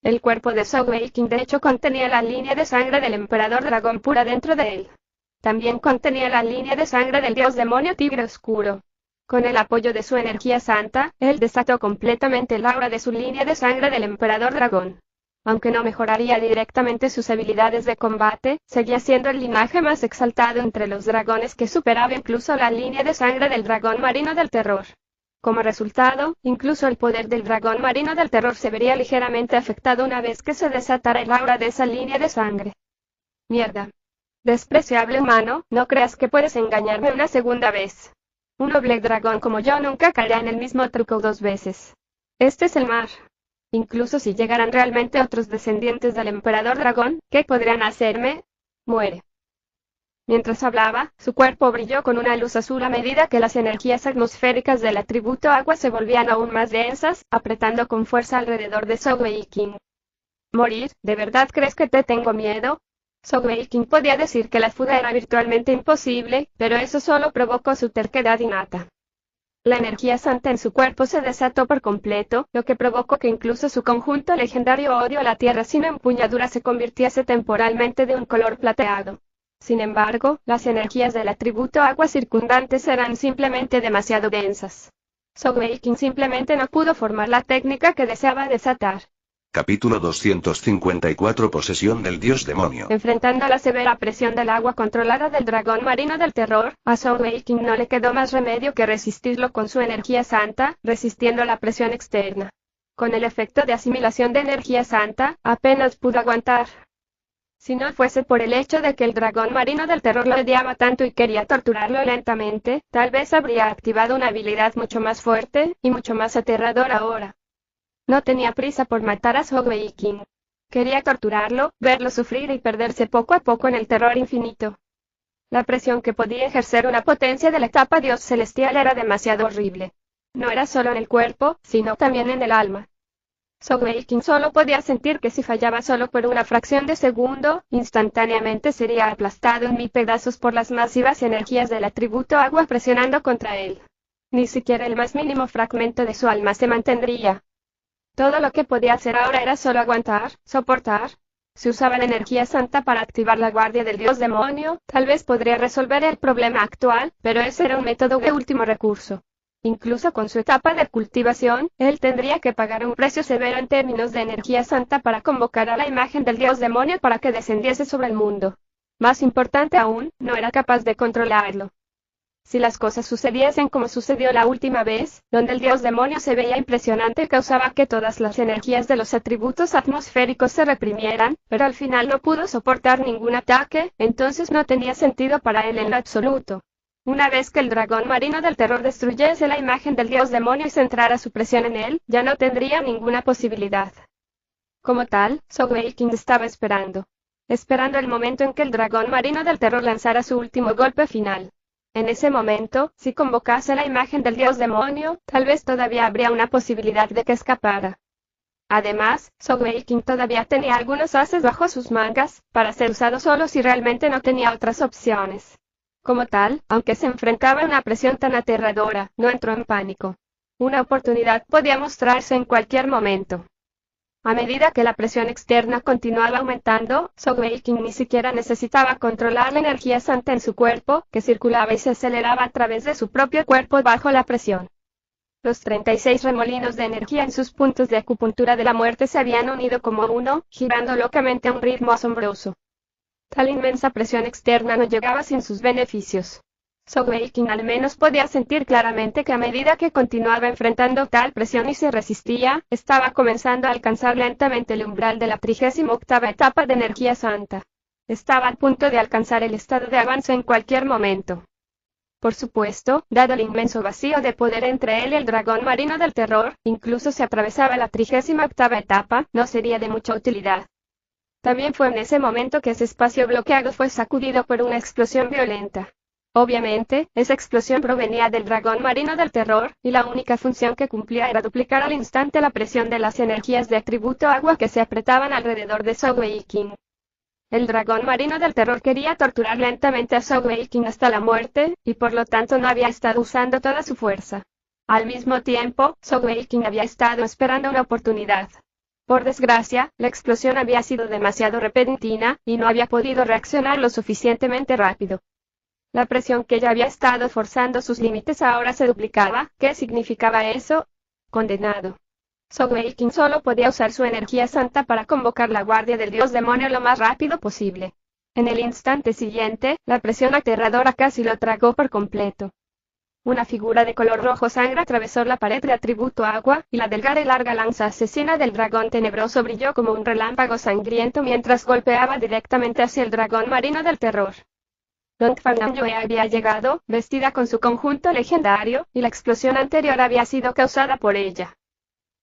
El cuerpo de Sogeking de hecho contenía la línea de sangre del emperador dragón pura dentro de él. También contenía la línea de sangre del dios demonio tigre oscuro. Con el apoyo de su energía santa, él desató completamente el aura de su línea de sangre del emperador dragón. Aunque no mejoraría directamente sus habilidades de combate, seguía siendo el linaje más exaltado entre los dragones que superaba incluso la línea de sangre del dragón marino del terror. Como resultado, incluso el poder del dragón marino del terror se vería ligeramente afectado una vez que se desatara el aura de esa línea de sangre. Mierda. Despreciable humano, no creas que puedes engañarme una segunda vez. Un noble dragón como yo nunca caerá en el mismo truco dos veces. Este es el mar. Incluso si llegaran realmente otros descendientes del emperador dragón, ¿qué podrían hacerme? Muere. Mientras hablaba, su cuerpo brilló con una luz azul a medida que las energías atmosféricas del atributo agua se volvían aún más densas, apretando con fuerza alrededor de Sogeking. ¿Morir? ¿De verdad crees que te tengo miedo? Sogeking podía decir que la fuga era virtualmente imposible, pero eso solo provocó su terquedad innata. La energía santa en su cuerpo se desató por completo, lo que provocó que incluso su conjunto legendario odio a la tierra sin empuñadura se convirtiese temporalmente de un color plateado. Sin embargo, las energías del atributo agua circundantes eran simplemente demasiado densas. Sogeking simplemente no pudo formar la técnica que deseaba desatar. Capítulo 254 Posesión del dios demonio. Enfrentando la severa presión del agua controlada del dragón marino del terror, a Sogeking no le quedó más remedio que resistirlo con su energía santa, resistiendo la presión externa. Con el efecto de asimilación de energía santa, apenas pudo aguantar. Si no fuese por el hecho de que el dragón marino del terror lo odiaba tanto y quería torturarlo lentamente, tal vez habría activado una habilidad mucho más fuerte, y mucho más aterradora ahora. No tenía prisa por matar a Sogeking. Quería torturarlo, verlo sufrir y perderse poco a poco en el terror infinito. La presión que podía ejercer una potencia de la etapa dios celestial era demasiado horrible. No era solo en el cuerpo, sino también en el alma. Sogeking solo podía sentir que si fallaba solo por una fracción de segundo, instantáneamente sería aplastado en mil pedazos por las masivas energías del atributo agua presionando contra él. Ni siquiera el más mínimo fragmento de su alma se mantendría. Todo lo que podía hacer ahora era solo aguantar, soportar. Si usaba la energía santa para activar la guardia del dios demonio, tal vez podría resolver el problema actual, pero ese era un método de último recurso. Incluso con su etapa de cultivación, él tendría que pagar un precio severo en términos de energía santa para convocar a la imagen del dios demonio para que descendiese sobre el mundo. Más importante aún, no era capaz de controlarlo. Si las cosas sucediesen como sucedió la última vez, donde el dios demonio se veía impresionante y causaba que todas las energías de los atributos atmosféricos se reprimieran, pero al final no pudo soportar ningún ataque, entonces no tenía sentido para él en lo absoluto. Una vez que el dragón marino del terror destruyese la imagen del dios demonio y centrara su presión en él, ya no tendría ninguna posibilidad. Como tal, Sogeking estaba esperando el momento en que el dragón marino del terror lanzara su último golpe final. En ese momento, si convocase la imagen del dios demonio, tal vez todavía habría una posibilidad de que escapara. Además, Sogeking todavía tenía algunos ases bajo sus mangas, para ser usado solo si realmente no tenía otras opciones. Como tal, aunque se enfrentaba a una presión tan aterradora, no entró en pánico. Una oportunidad podía mostrarse en cualquier momento. A medida que la presión externa continuaba aumentando, Sogeking ni siquiera necesitaba controlar la energía santa en su cuerpo, que circulaba y se aceleraba a través de su propio cuerpo bajo la presión. Los 36 remolinos de energía en sus puntos de acupuntura de la muerte se habían unido como uno, girando locamente a un ritmo asombroso. Tal inmensa presión externa no llegaba sin sus beneficios. Sogeking al menos podía sentir claramente que a medida que continuaba enfrentando tal presión y se resistía, estaba comenzando a alcanzar lentamente el umbral de la 38ª etapa de energía santa. Estaba a punto de alcanzar el estado de avance en cualquier momento. Por supuesto, dado el inmenso vacío de poder entre él y el dragón marino del terror, incluso si atravesaba la 38ª etapa, no sería de mucha utilidad. También fue en ese momento que ese espacio bloqueado fue sacudido por una explosión violenta. Obviamente, esa explosión provenía del dragón marino del terror, y la única función que cumplía era duplicar al instante la presión de las energías de atributo agua que se apretaban alrededor de Sogeking. El dragón marino del terror quería torturar lentamente a Sogeking hasta la muerte, y por lo tanto no había estado usando toda su fuerza. Al mismo tiempo, Sogeking había estado esperando una oportunidad. Por desgracia, la explosión había sido demasiado repentina, y no había podido reaccionar lo suficientemente rápido. La presión que ya había estado forzando sus límites ahora se duplicaba. ¿Qué significaba eso? Condenado. Sogeking solo podía usar su energía santa para convocar la guardia del dios demonio lo más rápido posible. En el instante siguiente, la presión aterradora casi lo tragó por completo. Una figura de color rojo sangre atravesó la pared de atributo agua, y la delgada y larga lanza asesina del dragón tenebroso brilló como un relámpago sangriento mientras golpeaba directamente hacia el dragón marino del terror. Dongfang Yue había llegado, vestida con su conjunto legendario, y la explosión anterior había sido causada por ella.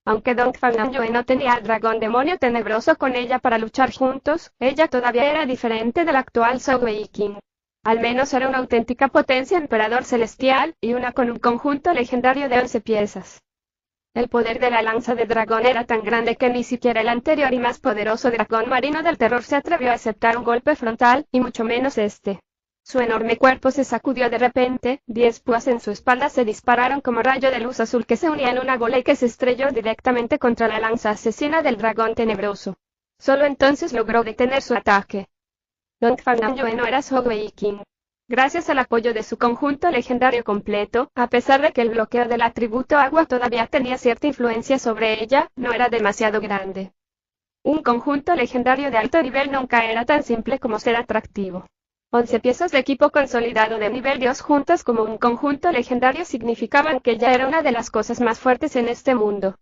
Aunque Dongfang Yue no tenía al dragón demonio tenebroso con ella para luchar juntos, ella todavía era diferente del actual Sogeking. Al menos era una auténtica potencia emperador celestial, y una con un conjunto legendario de 11 piezas. El poder de la lanza de dragón era tan grande que ni siquiera el anterior y más poderoso dragón marino del terror se atrevió a aceptar un golpe frontal, y mucho menos este. Su enorme cuerpo se sacudió de repente, 10 púas en su espalda se dispararon como rayo de luz azul que se unía en una bola y que se estrelló directamente contra la lanza asesina del dragón tenebroso. Solo entonces logró detener su ataque. Dongfang Yue no era Sogeking. Gracias al apoyo de su conjunto legendario completo, a pesar de que el bloqueo del atributo agua todavía tenía cierta influencia sobre ella, no era demasiado grande. Un conjunto legendario de alto nivel nunca era tan simple como ser atractivo. 11 piezas de equipo consolidado de nivel Dios juntas como un conjunto legendario significaban que ella era una de las cosas más fuertes en este mundo.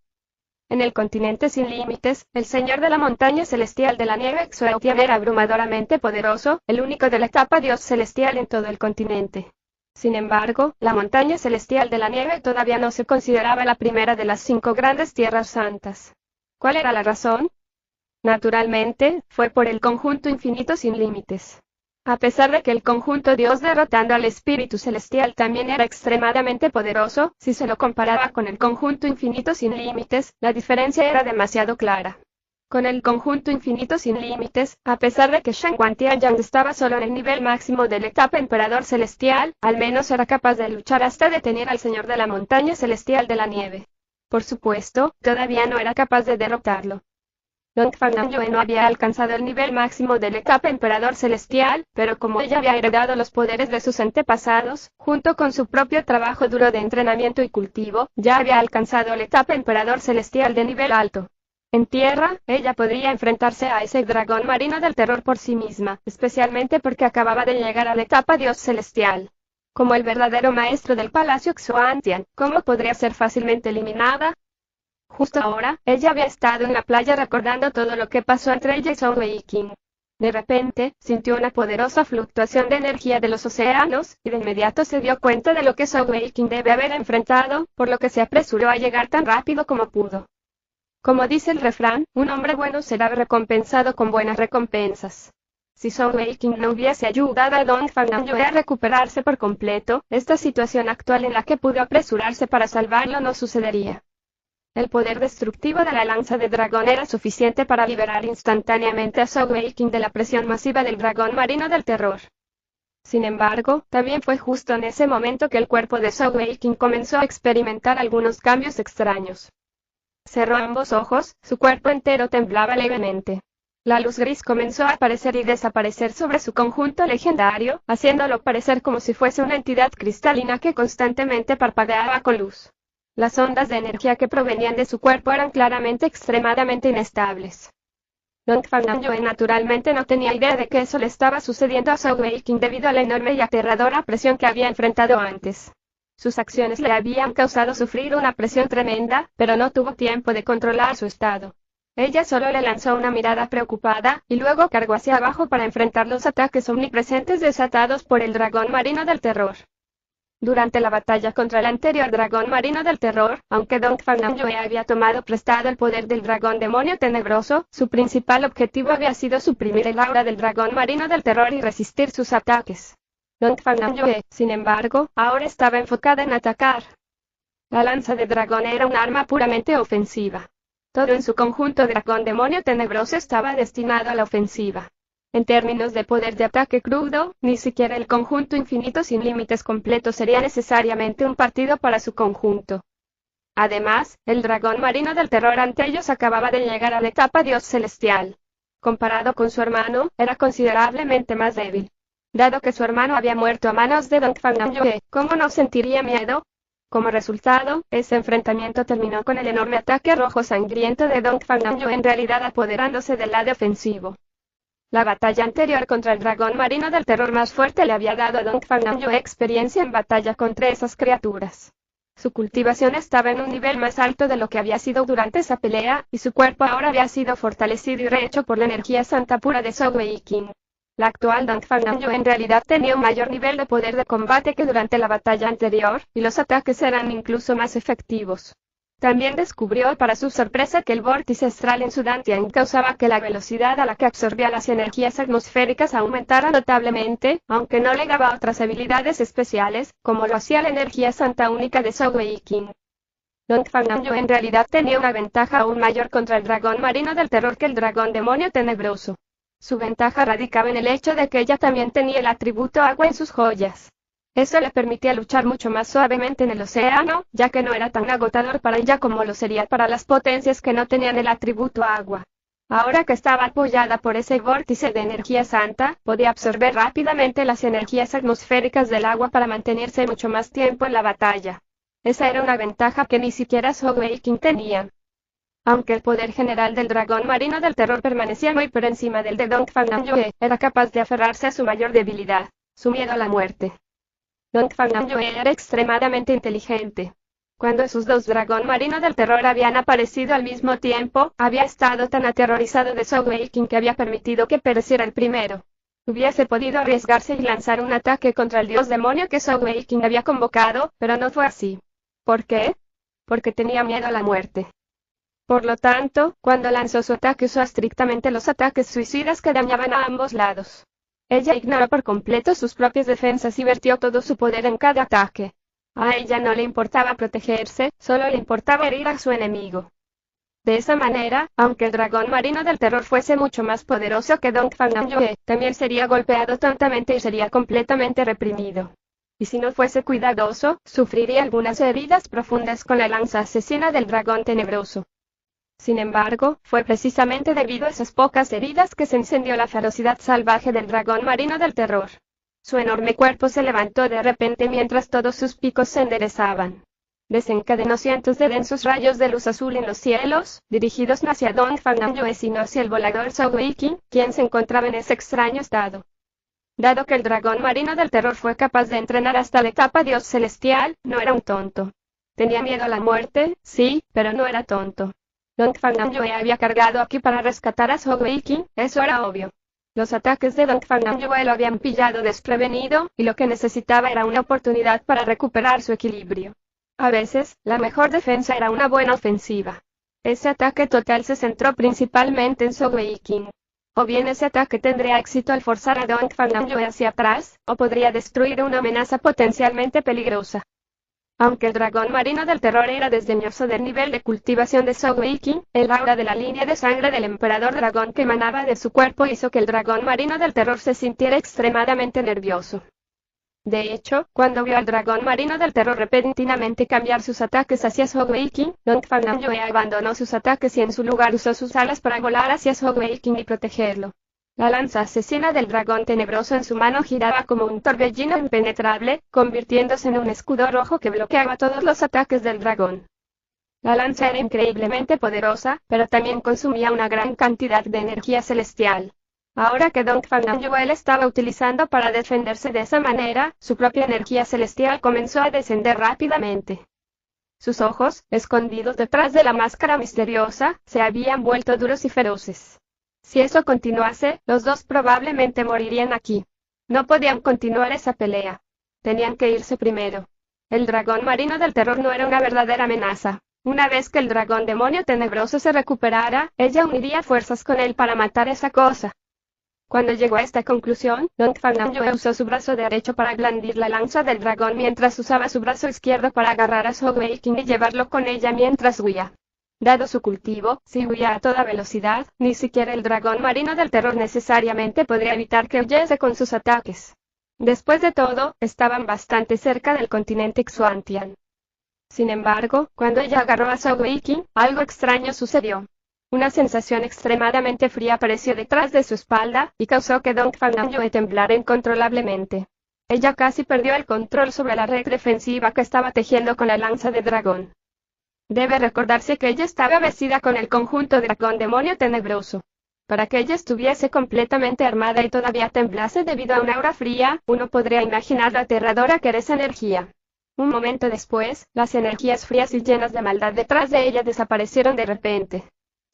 En el continente sin límites, el señor de la montaña celestial de la nieve Xuetian era abrumadoramente poderoso, el único de la etapa Dios celestial en todo el continente. Sin embargo, la montaña celestial de la nieve todavía no se consideraba la primera de las 5 grandes tierras santas. ¿Cuál era la razón? Naturalmente, fue por el conjunto infinito sin límites. A pesar de que el conjunto Dios derrotando al espíritu celestial también era extremadamente poderoso, si se lo comparaba con el conjunto infinito sin límites, la diferencia era demasiado clara. Con el conjunto infinito sin límites, a pesar de que Shen Tianyang estaba solo en el nivel máximo de la etapa emperador celestial, al menos era capaz de luchar hasta detener al señor de la montaña celestial de la nieve. Por supuesto, todavía no era capaz de derrotarlo. Dongfang Yue no había alcanzado el nivel máximo de la etapa emperador celestial, pero como ella había heredado los poderes de sus antepasados, junto con su propio trabajo duro de entrenamiento y cultivo, ya había alcanzado la etapa emperador celestial de nivel alto. En tierra, ella podría enfrentarse a ese dragón marino del terror por sí misma, especialmente porque acababa de llegar a la etapa Dios celestial. Como el verdadero maestro del Palacio Xuantian, ¿cómo podría ser fácilmente eliminada? Justo ahora, ella había estado en la playa recordando todo lo que pasó entre ella y Song Wei-King. De repente, sintió una poderosa fluctuación de energía de los océanos, y de inmediato se dio cuenta de lo que Song Wei-King debe haber enfrentado, por lo que se apresuró a llegar tan rápido como pudo. Como dice el refrán, un hombre bueno será recompensado con buenas recompensas. Si Song Wei-King no hubiese ayudado a Dong Fangnam-Yue a recuperarse por completo, esta situación actual en la que pudo apresurarse para salvarlo no sucedería. El poder destructivo de la lanza de dragón era suficiente para liberar instantáneamente a Song Wei-King de la presión masiva del dragón marino del terror. Sin embargo, también fue justo en ese momento que el cuerpo de Song Wei-King comenzó a experimentar algunos cambios extraños. Cerró ambos ojos, su cuerpo entero temblaba levemente. La luz gris comenzó a aparecer y desaparecer sobre su conjunto legendario, haciéndolo parecer como si fuese una entidad cristalina que constantemente parpadeaba con luz. Las ondas de energía que provenían de su cuerpo eran claramente extremadamente inestables. Dong Fangnam-Yue naturalmente no tenía idea de que eso le estaba sucediendo a Song Wei-King debido a la enorme y aterradora presión que había enfrentado antes. Sus acciones le habían causado sufrir una presión tremenda, pero no tuvo tiempo de controlar su estado. Ella solo le lanzó una mirada preocupada, y luego cargó hacia abajo para enfrentar los ataques omnipresentes desatados por el dragón marino del terror. Durante la batalla contra el anterior dragón marino del terror, aunque Dong Fangnam-Yue había tomado prestado el poder del dragón demonio tenebroso, su principal objetivo había sido suprimir el aura del dragón marino del terror y resistir sus ataques. Dong Fangnam-Yue, sin embargo, ahora estaba enfocada en atacar. La lanza de dragón era un arma puramente ofensiva. Todo en su conjunto dragón demonio tenebroso estaba destinado a la ofensiva. En términos de poder de ataque crudo, ni siquiera el conjunto infinito sin límites completos sería necesariamente un partido para su conjunto. Además, el dragón marino del terror ante ellos acababa de llegar a la etapa Dios celestial. Comparado con su hermano, era considerablemente más débil. Dado que su hermano había muerto a manos de Dong Fangnam-Yue, ¿cómo no sentiría miedo? Como resultado, ese enfrentamiento terminó con el enorme ataque rojo sangriento de Dong Fangnam-Yue en realidad apoderándose del lado ofensivo. La batalla anterior contra el dragón marino del terror más fuerte le había dado a Dong Fangnam-Yue experiencia en batalla contra esas criaturas. Su cultivación estaba en un nivel más alto de lo que había sido durante esa pelea, y su cuerpo ahora había sido fortalecido y rehecho por la energía santa pura de Song Wei-King. La actual Dong Fangnam-Yue en realidad tenía un mayor nivel de poder de combate que durante la batalla anterior, y los ataques eran incluso más efectivos. También descubrió para su sorpresa que el vórtice astral en su Dantian causaba que la velocidad a la que absorbía las energías atmosféricas aumentara notablemente, aunque no le daba otras habilidades especiales, como lo hacía la energía santa única de Song Wei-King. Dong Fangnam-Yue en realidad tenía una ventaja aún mayor contra el dragón marino del terror que el dragón demonio tenebroso. Su ventaja radicaba en el hecho de que ella también tenía el atributo agua en sus joyas. Eso le permitía luchar mucho más suavemente en el océano, ya que no era tan agotador para ella como lo sería para las potencias que no tenían el atributo agua. Ahora que estaba apoyada por ese vórtice de energía santa, podía absorber rápidamente las energías atmosféricas del agua para mantenerse mucho más tiempo en la batalla. Esa era una ventaja que ni siquiera Song Wei-King tenía. Aunque el poder general del dragón marino del terror permanecía muy por encima del de Dong Fangnam-Yue, era capaz de aferrarse a su mayor debilidad, su miedo a la muerte. Dong Fangnam-Yue era extremadamente inteligente. Cuando sus dos dragón marino del terror habían aparecido al mismo tiempo, había estado tan aterrorizado de Song Wei-King que había permitido que pereciera el primero. Hubiese podido arriesgarse y lanzar un ataque contra el dios demonio que Song Wei-King había convocado, pero no fue así. ¿Por qué? Porque tenía miedo a la muerte. Por lo tanto, cuando lanzó su ataque usó estrictamente los ataques suicidas que dañaban a ambos lados. Ella ignoró por completo sus propias defensas y vertió todo su poder en cada ataque. A ella no le importaba protegerse, solo le importaba herir a su enemigo. De esa manera, aunque el dragón marino del terror fuese mucho más poderoso que Dong Fangnam-Yue, también sería golpeado tontamente y sería completamente reprimido. Y si no fuese cuidadoso, sufriría algunas heridas profundas con la lanza asesina del dragón tenebroso. Sin embargo, fue precisamente debido a esas pocas heridas que se encendió la ferocidad salvaje del dragón marino del terror. Su enorme cuerpo se levantó de repente mientras todos sus picos se enderezaban. Desencadenó cientos de densos rayos de luz azul en los cielos, dirigidos no hacia Dong Fangnam-Yue sino hacia el volador Song Wei-King, quien se encontraba en ese extraño estado. Dado que el dragón marino del terror fue capaz de entrenar hasta la etapa Dios celestial, no era un tonto. Tenía miedo a la muerte, sí, pero no era tonto. Dongfang Namjoon había cargado aquí para rescatar a Zhou Weiqing, eso era obvio. Los ataques de Dongfang Namjoon lo habían pillado desprevenido, y lo que necesitaba era una oportunidad para recuperar su equilibrio. A veces, la mejor defensa era una buena ofensiva. Ese ataque total se centró principalmente en Zhou Weiqing. O bien ese ataque tendría éxito al forzar a Dongfang Namjoon hacia atrás, o podría destruir una amenaza potencialmente peligrosa. Aunque el dragón marino del terror era desdeñoso del nivel de cultivación de Zhou Weiqing, el aura de la línea de sangre del emperador dragón que emanaba de su cuerpo hizo que el dragón marino del terror se sintiera extremadamente nervioso. De hecho, cuando vio al dragón marino del terror repentinamente cambiar sus ataques hacia Zhou Weiqing, Dongfang Namjoon abandonó sus ataques y en su lugar usó sus alas para volar hacia Zhou Weiqing y protegerlo. La lanza asesina del dragón tenebroso en su mano giraba como un torbellino impenetrable, convirtiéndose en un escudo rojo que bloqueaba todos los ataques del dragón. La lanza era increíblemente poderosa, pero también consumía una gran cantidad de energía celestial. Ahora que Dongfang Namjoon estaba utilizando para defenderse de esa manera, su propia energía celestial comenzó a descender rápidamente. Sus ojos, escondidos detrás de la máscara misteriosa, se habían vuelto duros y feroces. Si eso continuase, los dos probablemente morirían aquí. No podían continuar esa pelea. Tenían que irse primero. El dragón marino del terror no era una verdadera amenaza. Una vez que el dragón demonio tenebroso se recuperara, ella uniría fuerzas con él para matar esa cosa. Cuando llegó a esta conclusión, Dongfang Namjoon usó su brazo derecho para blandir la lanza del dragón mientras usaba su brazo izquierdo para agarrar a Zhou Weiqing y llevarlo con ella mientras huía. Dado su cultivo, si huía a toda velocidad, ni siquiera el dragón marino del terror necesariamente podría evitar que huyese con sus ataques. Después de todo, estaban bastante cerca del continente Xuantian. Sin embargo, cuando ella agarró a Zhou Weiqing, algo extraño sucedió. Una sensación extremadamente fría apareció detrás de su espalda, y causó que Dongfang Namjoon temblara incontrolablemente. Ella casi perdió el control sobre la red defensiva que estaba tejiendo con la lanza de dragón. Debe recordarse que ella estaba vestida con el conjunto dragón demonio tenebroso. Para que ella estuviese completamente armada y todavía temblase debido a una aura fría, uno podría imaginar lo aterradora que era esa energía. Un momento después, las energías frías y llenas de maldad detrás de ella desaparecieron de repente.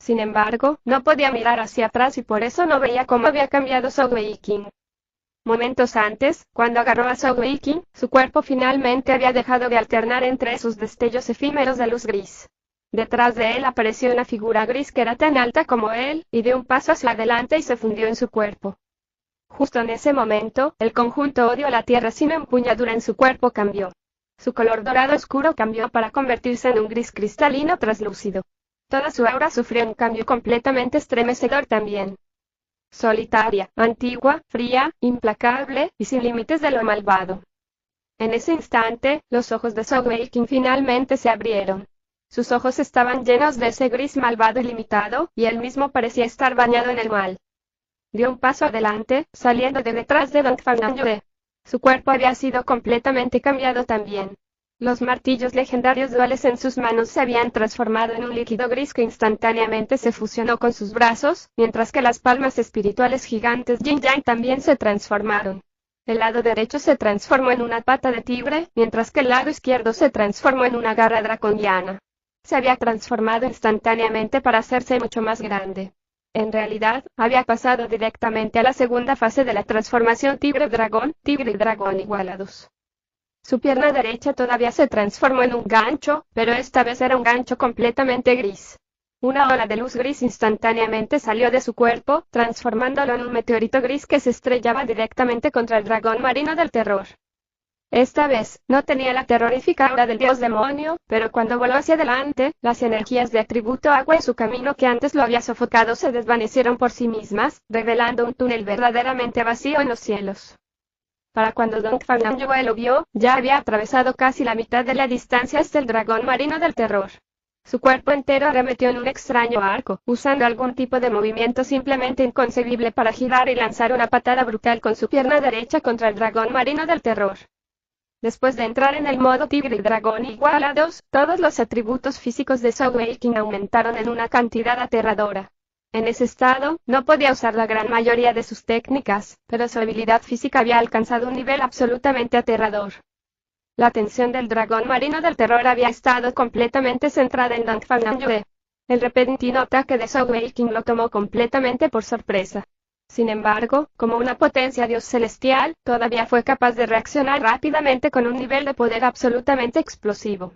Sin embargo, no podía mirar hacia atrás y por eso no veía cómo había cambiado Zhou Weiqing. Momentos antes, cuando agarró a Zhou Weiqing, su cuerpo finalmente había dejado de alternar entre esos destellos efímeros de luz gris. Detrás de él apareció una figura gris que era tan alta como él, y dio un paso hacia adelante y se fundió en su cuerpo. Justo en ese momento, el conjunto odio a la tierra sin empuñadura en su cuerpo cambió. Su color dorado oscuro cambió para convertirse en un gris cristalino traslúcido. Toda su aura sufrió un cambio completamente estremecedor también. Solitaria, antigua, fría, implacable, y sin límites de lo malvado. En ese instante, los ojos de Zhou Weiqing finalmente se abrieron. Sus ojos estaban llenos de ese gris malvado y limitado, y él mismo parecía estar bañado en el mal. Dio un paso adelante, saliendo de detrás de Dongfang Namjoon. Su cuerpo había sido completamente cambiado también. Los martillos legendarios duales en sus manos se habían transformado en un líquido gris que instantáneamente se fusionó con sus brazos, mientras que las palmas espirituales gigantes Yin-Yang también se transformaron. El lado derecho se transformó en una pata de tigre, mientras que el lado izquierdo se transformó en una garra draconiana. Se había transformado instantáneamente para hacerse mucho más grande. En realidad, había pasado directamente a la segunda fase de la transformación tigre y dragón igualados. Su pierna derecha todavía se transformó en un gancho, pero esta vez era un gancho completamente gris. Una ola de luz gris instantáneamente salió de su cuerpo, transformándolo en un meteorito gris que se estrellaba directamente contra el dragón marino del terror. Esta vez, no tenía la terrorífica aura del dios demonio, pero cuando voló hacia adelante, las energías de atributo agua en su camino que antes lo había sofocado se desvanecieron por sí mismas, revelando un túnel verdaderamente vacío en los cielos. Para cuando Dongfang Namjoon lo vio, ya había atravesado casi la mitad de la distancia hasta el dragón marino del terror. Su cuerpo entero arremetió en un extraño arco, usando algún tipo de movimiento simplemente inconcebible para girar y lanzar una patada brutal con su pierna derecha contra el dragón marino del terror. Después de entrar en el modo tigre y dragón igualados, todos los atributos físicos de Zhou Weiqing aumentaron en una cantidad aterradora. En ese estado, no podía usar la gran mayoría de sus técnicas, pero su habilidad física había alcanzado un nivel absolutamente aterrador. La atención del dragón marino del terror había estado completamente centrada en Dong Fangyue. El repentino ataque de Zhou Weiqing lo tomó completamente por sorpresa. Sin embargo, como una potencia dios celestial, todavía fue capaz de reaccionar rápidamente con un nivel de poder absolutamente explosivo.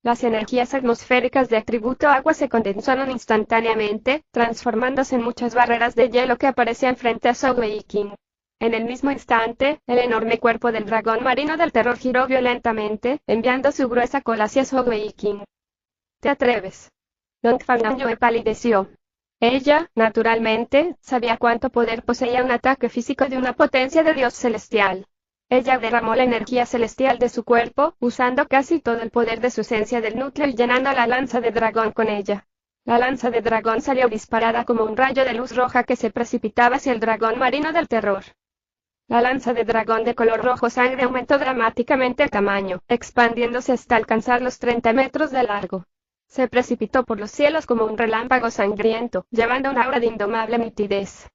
Las energías atmosféricas de atributo agua se condensaron instantáneamente, transformándose en muchas barreras de hielo que aparecían frente a Zhou Weiqing. En el mismo instante, el enorme cuerpo del dragón marino del terror giró violentamente, enviando su gruesa cola hacia Zhou Weiqing. ¿Te atreves? Dong Fangyue palideció. Ella, naturalmente, sabía cuánto poder poseía un ataque físico de una potencia de dios celestial. Ella derramó la energía celestial de su cuerpo, usando casi todo el poder de su esencia del núcleo y llenando la lanza de dragón con ella. La lanza de dragón salió disparada como un rayo de luz roja que se precipitaba hacia el dragón marino del terror. La lanza de dragón de color rojo sangre aumentó dramáticamente el tamaño, expandiéndose hasta alcanzar los 30 metros de largo. Se precipitó por los cielos como un relámpago sangriento, llevando un aura de indomable nitidez.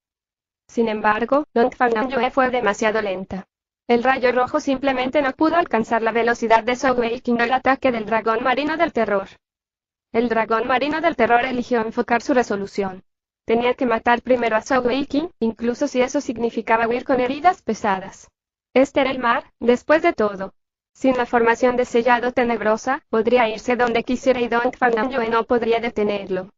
Sin embargo, Dong Fangyue fue demasiado lenta. El rayo rojo simplemente no pudo alcanzar la velocidad de Zhou Weiqing o el ataque del dragón marino del terror. El dragón marino del terror eligió enfocar su resolución. Tenía que matar primero a Zhou Weiqing, incluso si eso significaba huir con heridas pesadas. Este era el mar, después de todo. Sin la formación de sellado tenebrosa, podría irse donde quisiera y Dong Fangyue no podría detenerlo.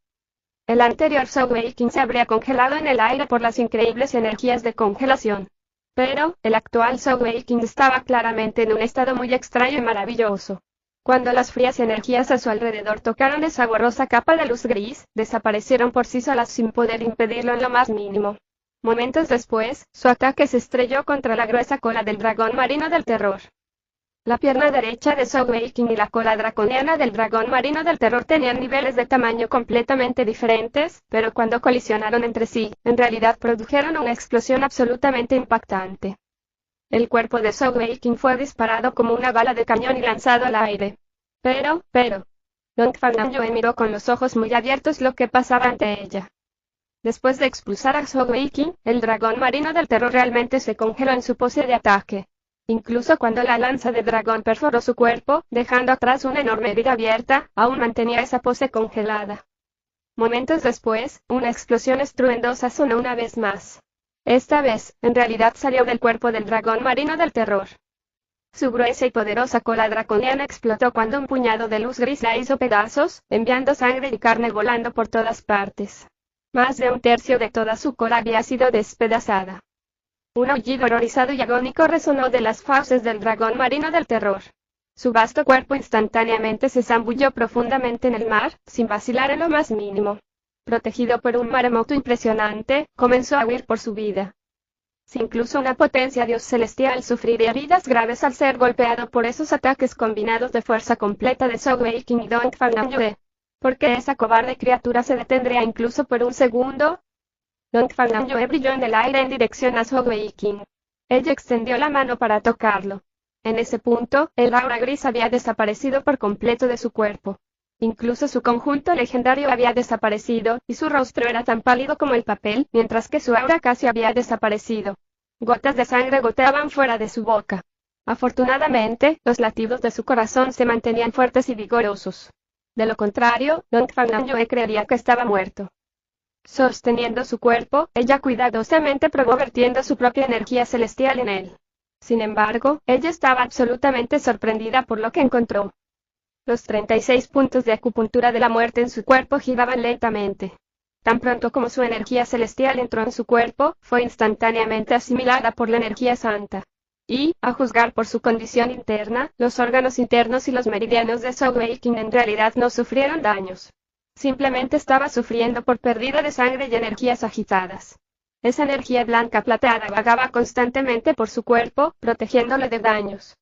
El anterior Zhou Weiqing se habría congelado en el aire por las increíbles energías de congelación. Pero, el actual Zhou Weiqing estaba claramente en un estado muy extraño y maravilloso. Cuando las frías energías a su alrededor tocaron esa borrosa capa de luz gris, desaparecieron por sí solas sin poder impedirlo en lo más mínimo. Momentos después, su ataque se estrelló contra la gruesa cola del dragón marino del terror. La pierna derecha de Zhou Weiqing y la cola draconiana del dragón marino del terror tenían niveles de tamaño completamente diferentes, pero cuando colisionaron entre sí, en realidad produjeron una explosión absolutamente impactante. El cuerpo de Zhou Weiqing fue disparado como una bala de cañón y lanzado al aire. Pero, Dong Fangyue miró con los ojos muy abiertos lo que pasaba ante ella. Después de expulsar a Zhou Weiqing, el dragón marino del terror realmente se congeló en su pose de ataque. Incluso cuando la lanza de dragón perforó su cuerpo, dejando atrás una enorme herida abierta, aún mantenía esa pose congelada. Momentos después, una explosión estruendosa sonó una vez más. Esta vez, en realidad salió del cuerpo del dragón marino del terror. Su gruesa y poderosa cola draconiana explotó cuando un puñado de luz gris la hizo pedazos, enviando sangre y carne volando por todas partes. Más de un tercio de toda su cola había sido despedazada. Un aullido horrorizado y agónico resonó de las fauces del dragón marino del terror. Su vasto cuerpo instantáneamente se zambulló profundamente en el mar, sin vacilar en lo más mínimo. Protegido por un maremoto impresionante, comenzó a huir por su vida. Si incluso una potencia dios celestial sufriría heridas graves al ser golpeado por esos ataques combinados de fuerza completa de Zhou Weiqing y Dong Fangyue, ¿por qué esa cobarde criatura se detendría incluso por un segundo? Dong Fangyue brilló en el aire en dirección a Zhou Weiqing. Ella extendió la mano para tocarlo. En ese punto, el aura gris había desaparecido por completo de su cuerpo. Incluso su conjunto legendario había desaparecido, y su rostro era tan pálido como el papel, mientras que su aura casi había desaparecido. Gotas de sangre goteaban fuera de su boca. Afortunadamente, los latidos de su corazón se mantenían fuertes y vigorosos. De lo contrario, Dong Fangyue creería que estaba muerto. Sosteniendo su cuerpo, ella cuidadosamente probó vertiendo su propia energía celestial en él. Sin embargo, ella estaba absolutamente sorprendida por lo que encontró. Los 36 puntos de acupuntura de la muerte en su cuerpo giraban lentamente. Tan pronto como su energía celestial entró en su cuerpo, fue instantáneamente asimilada por la energía santa. Y, a juzgar por su condición interna, los órganos internos y los meridianos de Zhou Weiqing en realidad no sufrieron daños. Simplemente estaba sufriendo por pérdida de sangre y energías agitadas. Esa energía blanca plateada vagaba constantemente por su cuerpo, protegiéndole de daños.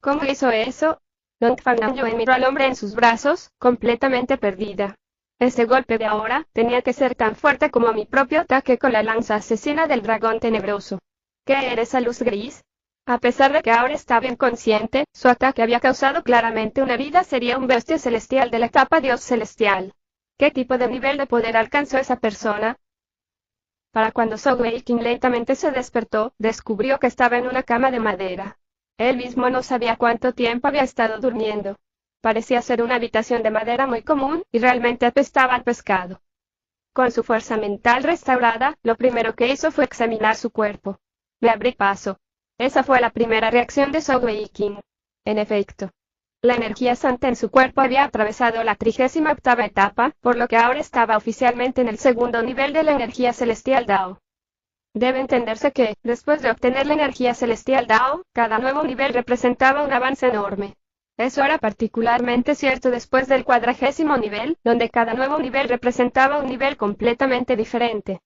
¿Cómo hizo eso? Dong Fangyue miró al hombre en sus brazos, completamente perdida. Ese golpe de ahora tenía que ser tan fuerte como mi propio ataque con la lanza asesina del dragón tenebroso. ¿Qué era esa luz gris? A pesar de que ahora estaba inconsciente, su ataque había causado claramente una herida. Sería un bestia celestial de la etapa dios celestial. ¿Qué tipo de nivel de poder alcanzó esa persona? Para cuando Sogeking lentamente se despertó, descubrió que estaba en una cama de madera. Él mismo no sabía cuánto tiempo había estado durmiendo. Parecía ser una habitación de madera muy común, y realmente apestaba al pescado. Con su fuerza mental restaurada, lo primero que hizo fue examinar su cuerpo. Me abrí paso. Esa fue la primera reacción de Sogeking. En efecto, la energía santa en su cuerpo había atravesado la 38ª etapa, por lo que ahora estaba oficialmente en el segundo nivel de la energía celestial Dao. Debe entenderse que, después de obtener la energía celestial Dao, cada nuevo nivel representaba un avance enorme. Eso era particularmente cierto después del 40º nivel, donde cada nuevo nivel representaba un nivel completamente diferente.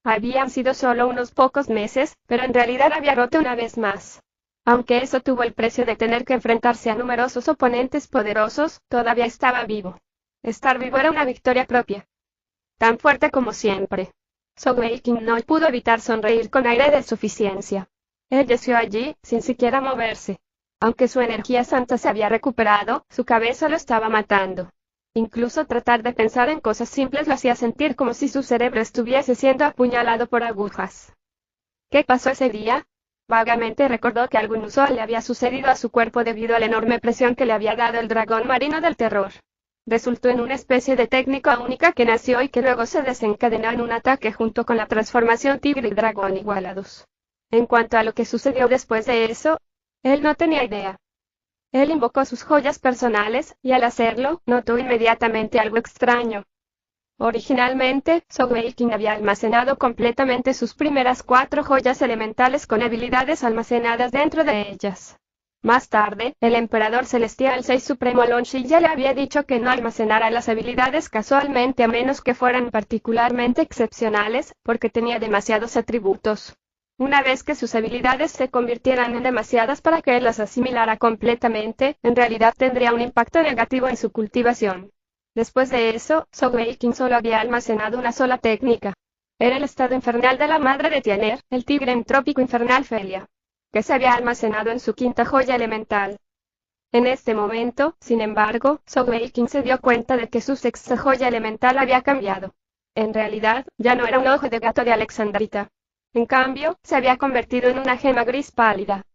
Habían sido solo unos pocos meses, pero en realidad había roto una vez más. Aunque eso tuvo el precio de tener que enfrentarse a numerosos oponentes poderosos, todavía estaba vivo. Estar vivo era una victoria propia. Tan fuerte como siempre. Sogeking no pudo evitar sonreír con aire de suficiencia. Él yació allí, sin siquiera moverse. Aunque su energía santa se había recuperado, su cabeza lo estaba matando. Incluso tratar de pensar en cosas simples lo hacía sentir como si su cerebro estuviese siendo apuñalado por agujas. ¿Qué pasó ese día? Vagamente recordó que algo inusual le había sucedido a su cuerpo debido a la enorme presión que le había dado el dragón marino del terror. Resultó en una especie de técnica única que nació y que luego se desencadenó en un ataque junto con la transformación tigre y dragón igualados. En cuanto a lo que sucedió después de eso, él no tenía idea. Él invocó sus joyas personales, y al hacerlo, notó inmediatamente algo extraño. Originalmente, Sogeking había almacenado completamente sus primeras 4 joyas elementales con habilidades almacenadas dentro de ellas. Más tarde, el Emperador Celestial 6 Supremo Lon Shi ya le había dicho que no almacenara las habilidades casualmente a menos que fueran particularmente excepcionales, porque tenía demasiados atributos. Una vez que sus habilidades se convirtieran en demasiadas para que él las asimilara completamente, en realidad tendría un impacto negativo en su cultivación. Después de eso, Sogeking solo había almacenado una sola técnica. Era el estado infernal de la madre de Tianer, el tigre entrópico infernal Felia, que se había almacenado en su 5ª joya elemental. En este momento, sin embargo, Sogeking se dio cuenta de que su 6ª joya elemental había cambiado. En realidad, ya no era un ojo de gato de Alexandrita. En cambio, se había convertido en una gema gris pálida.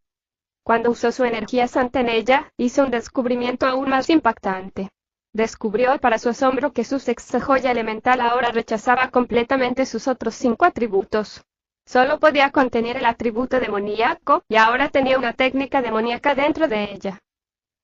Cuando usó su energía santa en ella, hizo un descubrimiento aún más impactante. Descubrió para su asombro que su 6ª joya elemental ahora rechazaba completamente sus otros 5 atributos. Solo podía contener el atributo demoníaco, y ahora tenía una técnica demoníaca dentro de ella.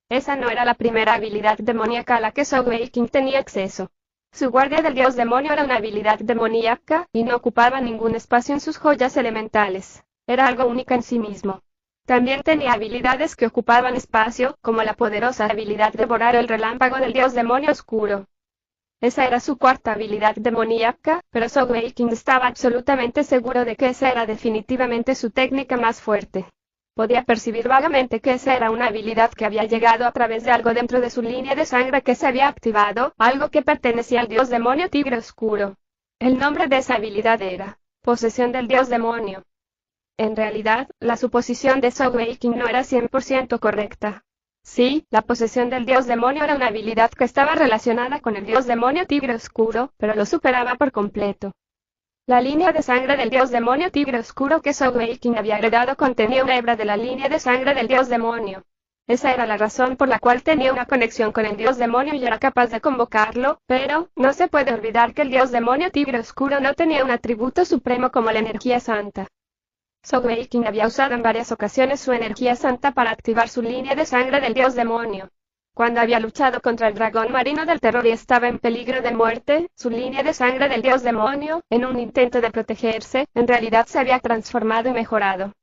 Esa no era la primera habilidad demoníaca a la que Sogeking tenía acceso. Su guardia del dios demonio era una habilidad demoníaca, y no ocupaba ningún espacio en sus joyas elementales. Era algo único en sí mismo. También tenía habilidades que ocupaban espacio, como la poderosa habilidad devorar el relámpago del dios demonio oscuro. Esa era su 4ª habilidad demoníaca, pero Sogeking estaba absolutamente seguro de que esa era definitivamente su técnica más fuerte. Podía percibir vagamente que esa era una habilidad que había llegado a través de algo dentro de su línea de sangre que se había activado, algo que pertenecía al dios demonio tigre oscuro. El nombre de esa habilidad era posesión del dios demonio. En realidad, la suposición de Sogeking no era 100% correcta. Sí, la posesión del dios demonio era una habilidad que estaba relacionada con el dios demonio tigre oscuro, pero lo superaba por completo. La línea de sangre del dios demonio tigre oscuro que Sogeking había heredado contenía una hebra de la línea de sangre del dios demonio. Esa era la razón por la cual tenía una conexión con el dios demonio y era capaz de convocarlo, pero, no se puede olvidar que el dios demonio tigre oscuro no tenía un atributo supremo como la energía santa. Sogeking había usado en varias ocasiones su energía santa para activar su línea de sangre del dios demonio. Cuando había luchado contra el dragón marino del terror y estaba en peligro de muerte, su línea de sangre del dios demonio, en un intento de protegerse, en realidad se había transformado y mejorado.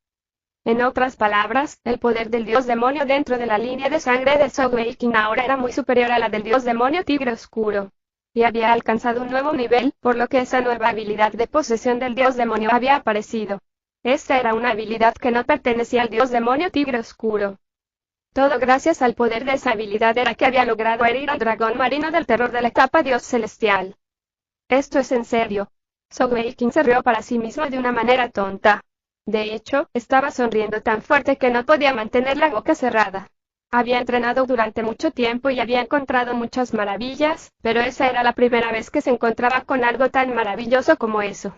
En otras palabras, el poder del dios demonio dentro de la línea de sangre de Sogeking ahora era muy superior a la del dios demonio tigre oscuro. Y había alcanzado un nuevo nivel, por lo que esa nueva habilidad de posesión del dios demonio había aparecido. Esta era una habilidad que no pertenecía al dios demonio tigre oscuro. Todo gracias al poder de esa habilidad era que había logrado herir al dragón marino del terror de la etapa dios celestial. Esto es en serio. Sogeking se rió para sí mismo de una manera tonta. De hecho, estaba sonriendo tan fuerte que no podía mantener la boca cerrada. Había entrenado durante mucho tiempo y había encontrado muchas maravillas, pero esa era la primera vez que se encontraba con algo tan maravilloso como eso.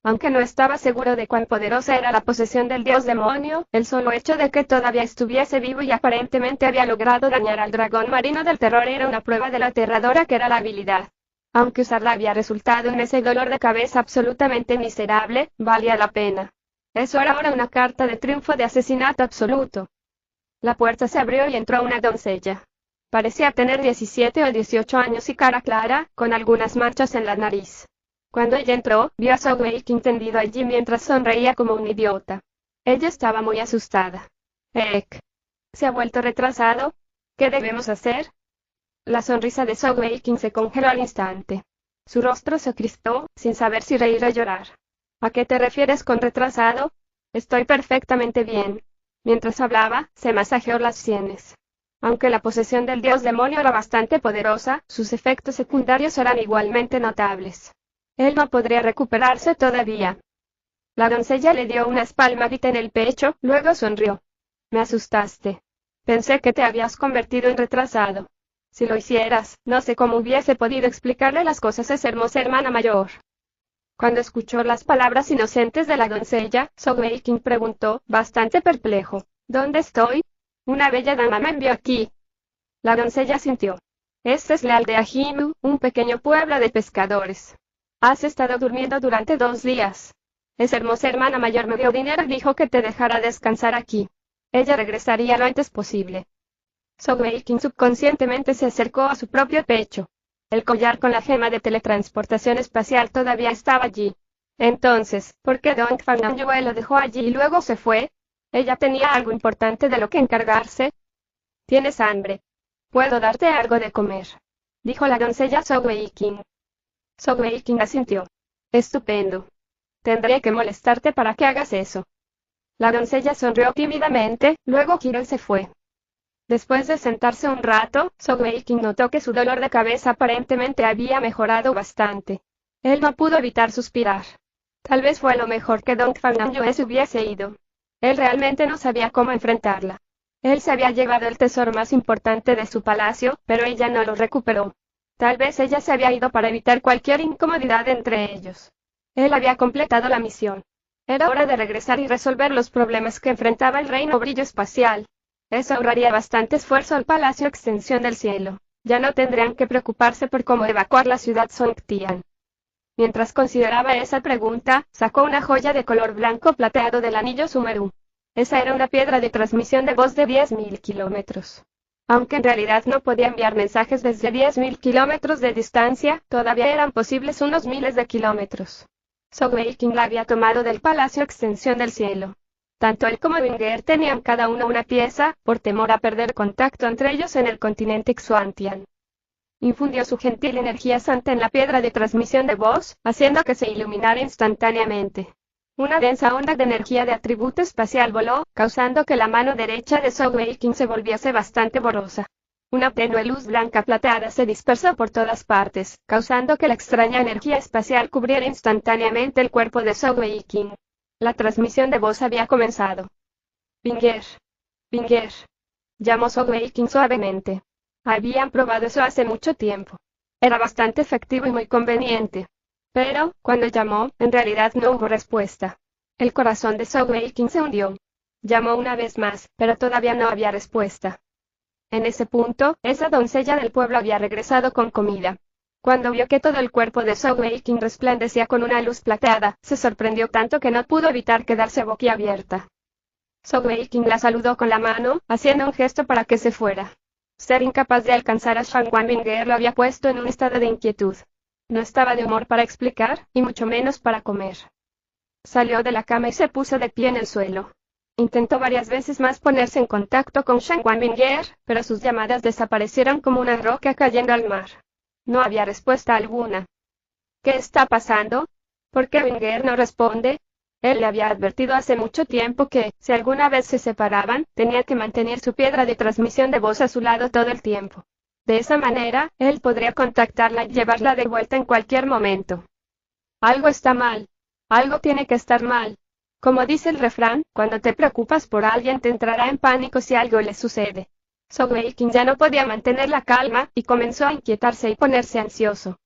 Aunque no estaba seguro de cuán poderosa era la posesión del dios demonio, el solo hecho de que todavía estuviese vivo y aparentemente había logrado dañar al dragón marino del terror era una prueba de lo aterradora que era la habilidad. Aunque usarla había resultado en ese dolor de cabeza absolutamente miserable, valía la pena. Eso era ahora una carta de triunfo de asesinato absoluto. La puerta se abrió y entró una doncella. Parecía tener 17 o 18 años y cara clara, con algunas manchas en la nariz. Cuando ella entró, vio a Sogeking tendido allí mientras sonreía como un idiota. Ella estaba muy asustada. ¿Se ha vuelto retrasado? ¿Qué debemos hacer? La sonrisa de Sogeking se congeló al instante. Su rostro se crispó, sin saber si reír o llorar. ¿A qué te refieres con retrasado? Estoy perfectamente bien. Mientras hablaba, se masajeó las sienes. Aunque la posesión del dios demonio era bastante poderosa, sus efectos secundarios eran igualmente notables. Él no podría recuperarse todavía. La doncella le dio una palmadita en el pecho, luego sonrió. Me asustaste. Pensé que te habías convertido en retrasado. Si lo hicieras, no sé cómo hubiese podido explicarle las cosas a esa hermosa hermana mayor. Cuando escuchó las palabras inocentes de la doncella, Sogeking preguntó, bastante perplejo, ¿dónde estoy? Una bella dama me envió aquí. La doncella sintió. Esta es la aldea Hinu, un pequeño pueblo de pescadores. Has estado durmiendo durante 2 días. Esa hermosa hermana mayor me dio dinero y dijo que te dejara descansar aquí. Ella regresaría lo antes posible. Sogeking subconscientemente se acercó a su propio pecho. El collar con la gema de teletransportación espacial todavía estaba allí. Entonces, ¿por qué Dong Fangyue lo dejó allí y luego se fue? ¿Ella tenía algo importante de lo que encargarse? ¿Tienes hambre? Puedo darte algo de comer, dijo la doncella Sogeking. Sogeking asintió. Estupendo. Tendré que molestarte para que hagas eso. La doncella sonrió tímidamente, luego giró y se fue. Después de sentarse un rato, Sogeking notó que su dolor de cabeza aparentemente había mejorado bastante. Él no pudo evitar suspirar. Tal vez fue lo mejor que Dong Fangyue se hubiese ido. Él realmente no sabía cómo enfrentarla. Él se había llevado el tesoro más importante de su palacio, pero ella no lo recuperó. Tal vez ella se había ido para evitar cualquier incomodidad entre ellos. Él había completado la misión. Era hora de regresar y resolver los problemas que enfrentaba el reino brillo espacial. Eso ahorraría bastante esfuerzo al Palacio Extensión del Cielo. Ya no tendrían que preocuparse por cómo evacuar la ciudad Songtian. Mientras consideraba esa pregunta, sacó una joya de color blanco plateado del anillo Sumeru. Esa era una piedra de transmisión de voz de 10.000 kilómetros. Aunque en realidad no podía enviar mensajes desde 10.000 kilómetros de distancia, todavía eran posibles unos miles de kilómetros. Sogeking la había tomado del Palacio Extensión del Cielo. Tanto él como Winger tenían cada uno una pieza, por temor a perder contacto entre ellos en el continente Xuantian. Infundió su gentil energía santa en la piedra de transmisión de voz, haciendo que se iluminara instantáneamente. Una densa onda de energía de atributo espacial voló, causando que la mano derecha de Sogeking se volviese bastante borrosa. Una tenue luz blanca plateada se dispersó por todas partes, causando que la extraña energía espacial cubriera instantáneamente el cuerpo de Sogeking. La transmisión de voz había comenzado. Winger. Winger. Llamó Sogeking suavemente. Habían probado eso hace mucho tiempo. Era bastante efectivo y muy conveniente. Pero, cuando llamó, en realidad no hubo respuesta. El corazón de Sogeking se hundió. Llamó una vez más, pero todavía no había respuesta. En ese punto, esa doncella del pueblo había regresado con comida. Cuando vio que todo el cuerpo de Sogeking resplandecía con una luz plateada, se sorprendió tanto que no pudo evitar quedarse boquiabierta. Sogeking la saludó con la mano, haciendo un gesto para que se fuera. Ser incapaz de alcanzar a Shangwan Winger lo había puesto en un estado de inquietud. No estaba de humor para explicar, y mucho menos para comer. Salió de la cama y se puso de pie en el suelo. Intentó varias veces más ponerse en contacto con Shangwan Winger, pero sus llamadas desaparecieron como una roca cayendo al mar. No había respuesta alguna. ¿Qué está pasando? ¿Por qué Winger no responde? Él le había advertido hace mucho tiempo que, si alguna vez se separaban, tenía que mantener su piedra de transmisión de voz a su lado todo el tiempo. De esa manera, él podría contactarla y llevarla de vuelta en cualquier momento. Algo está mal. Algo tiene que estar mal. Como dice el refrán, cuando te preocupas por alguien te entrará en pánico si algo le sucede. Zhou Weiqing ya no podía mantener la calma, y comenzó a inquietarse y ponerse ansioso.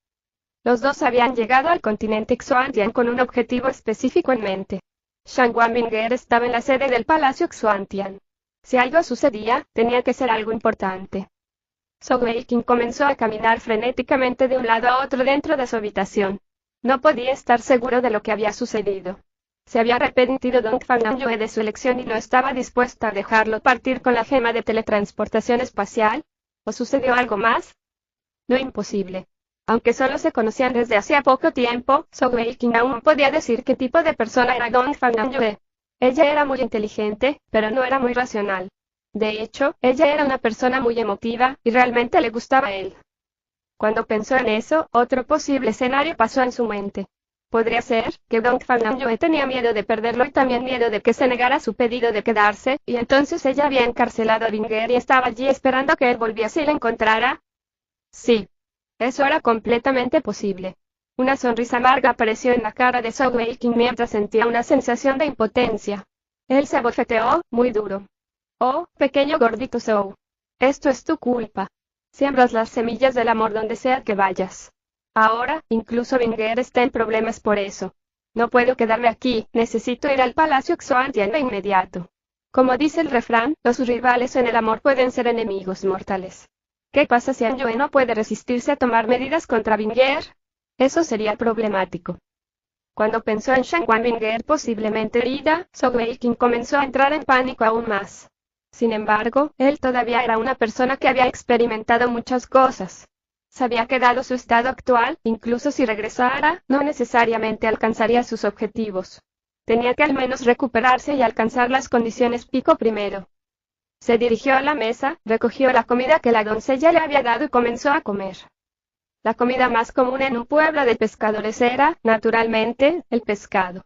Los dos habían llegado al continente Xuantian con un objetivo específico en mente. Shang Wanbinger estaba en la sede del Palacio Xuantian. Si algo sucedía, tenía que ser algo importante. Zhou Weiqing comenzó a caminar frenéticamente de un lado a otro dentro de su habitación. No podía estar seguro de lo que había sucedido. Se había arrepentido Dong Fangnam-yue de su elección y no estaba dispuesta a dejarlo partir con la gema de teletransportación espacial. ¿O sucedió algo más? No, imposible. Aunque solo se conocían desde hacía poco tiempo, Zhou Weiqing aún podía decir qué tipo de persona era Dong Fangnam-yue. Ella era muy inteligente, pero no era muy racional. De hecho, ella era una persona muy emotiva, y realmente le gustaba a él. Cuando pensó en eso, otro posible escenario pasó en su mente. Podría ser que Dong Fangnam-yue tenía miedo de perderlo y también miedo de que se negara su pedido de quedarse, y entonces ella había encarcelado a Binger y estaba allí esperando que él volviese y la encontrara. Sí. Eso era completamente posible. Una sonrisa amarga apareció en la cara de Zhou Weiqing mientras sentía una sensación de impotencia. Él se abofeteó, muy duro. Oh, pequeño gordito Zhou. Esto es tu culpa. Siembras las semillas del amor donde sea que vayas. Ahora, incluso Binger está en problemas por eso. No puedo quedarme aquí, necesito ir al Palacio Xuantian de inmediato. Como dice el refrán, los rivales en el amor pueden ser enemigos mortales. ¿Qué pasa si Anjoe no puede resistirse a tomar medidas contra Binger? Eso sería problemático. Cuando pensó en Shang Wanbinger posiblemente herida, Zhou Weiqing comenzó a entrar en pánico aún más. Sin embargo, él todavía era una persona que había experimentado muchas cosas. Sabía que dado su estado actual, incluso si regresara, no necesariamente alcanzaría sus objetivos. Tenía que al menos recuperarse y alcanzar las condiciones pico primero. Se dirigió a la mesa, recogió la comida que la doncella le había dado y comenzó a comer. La comida más común en un pueblo de pescadores era, naturalmente, el pescado.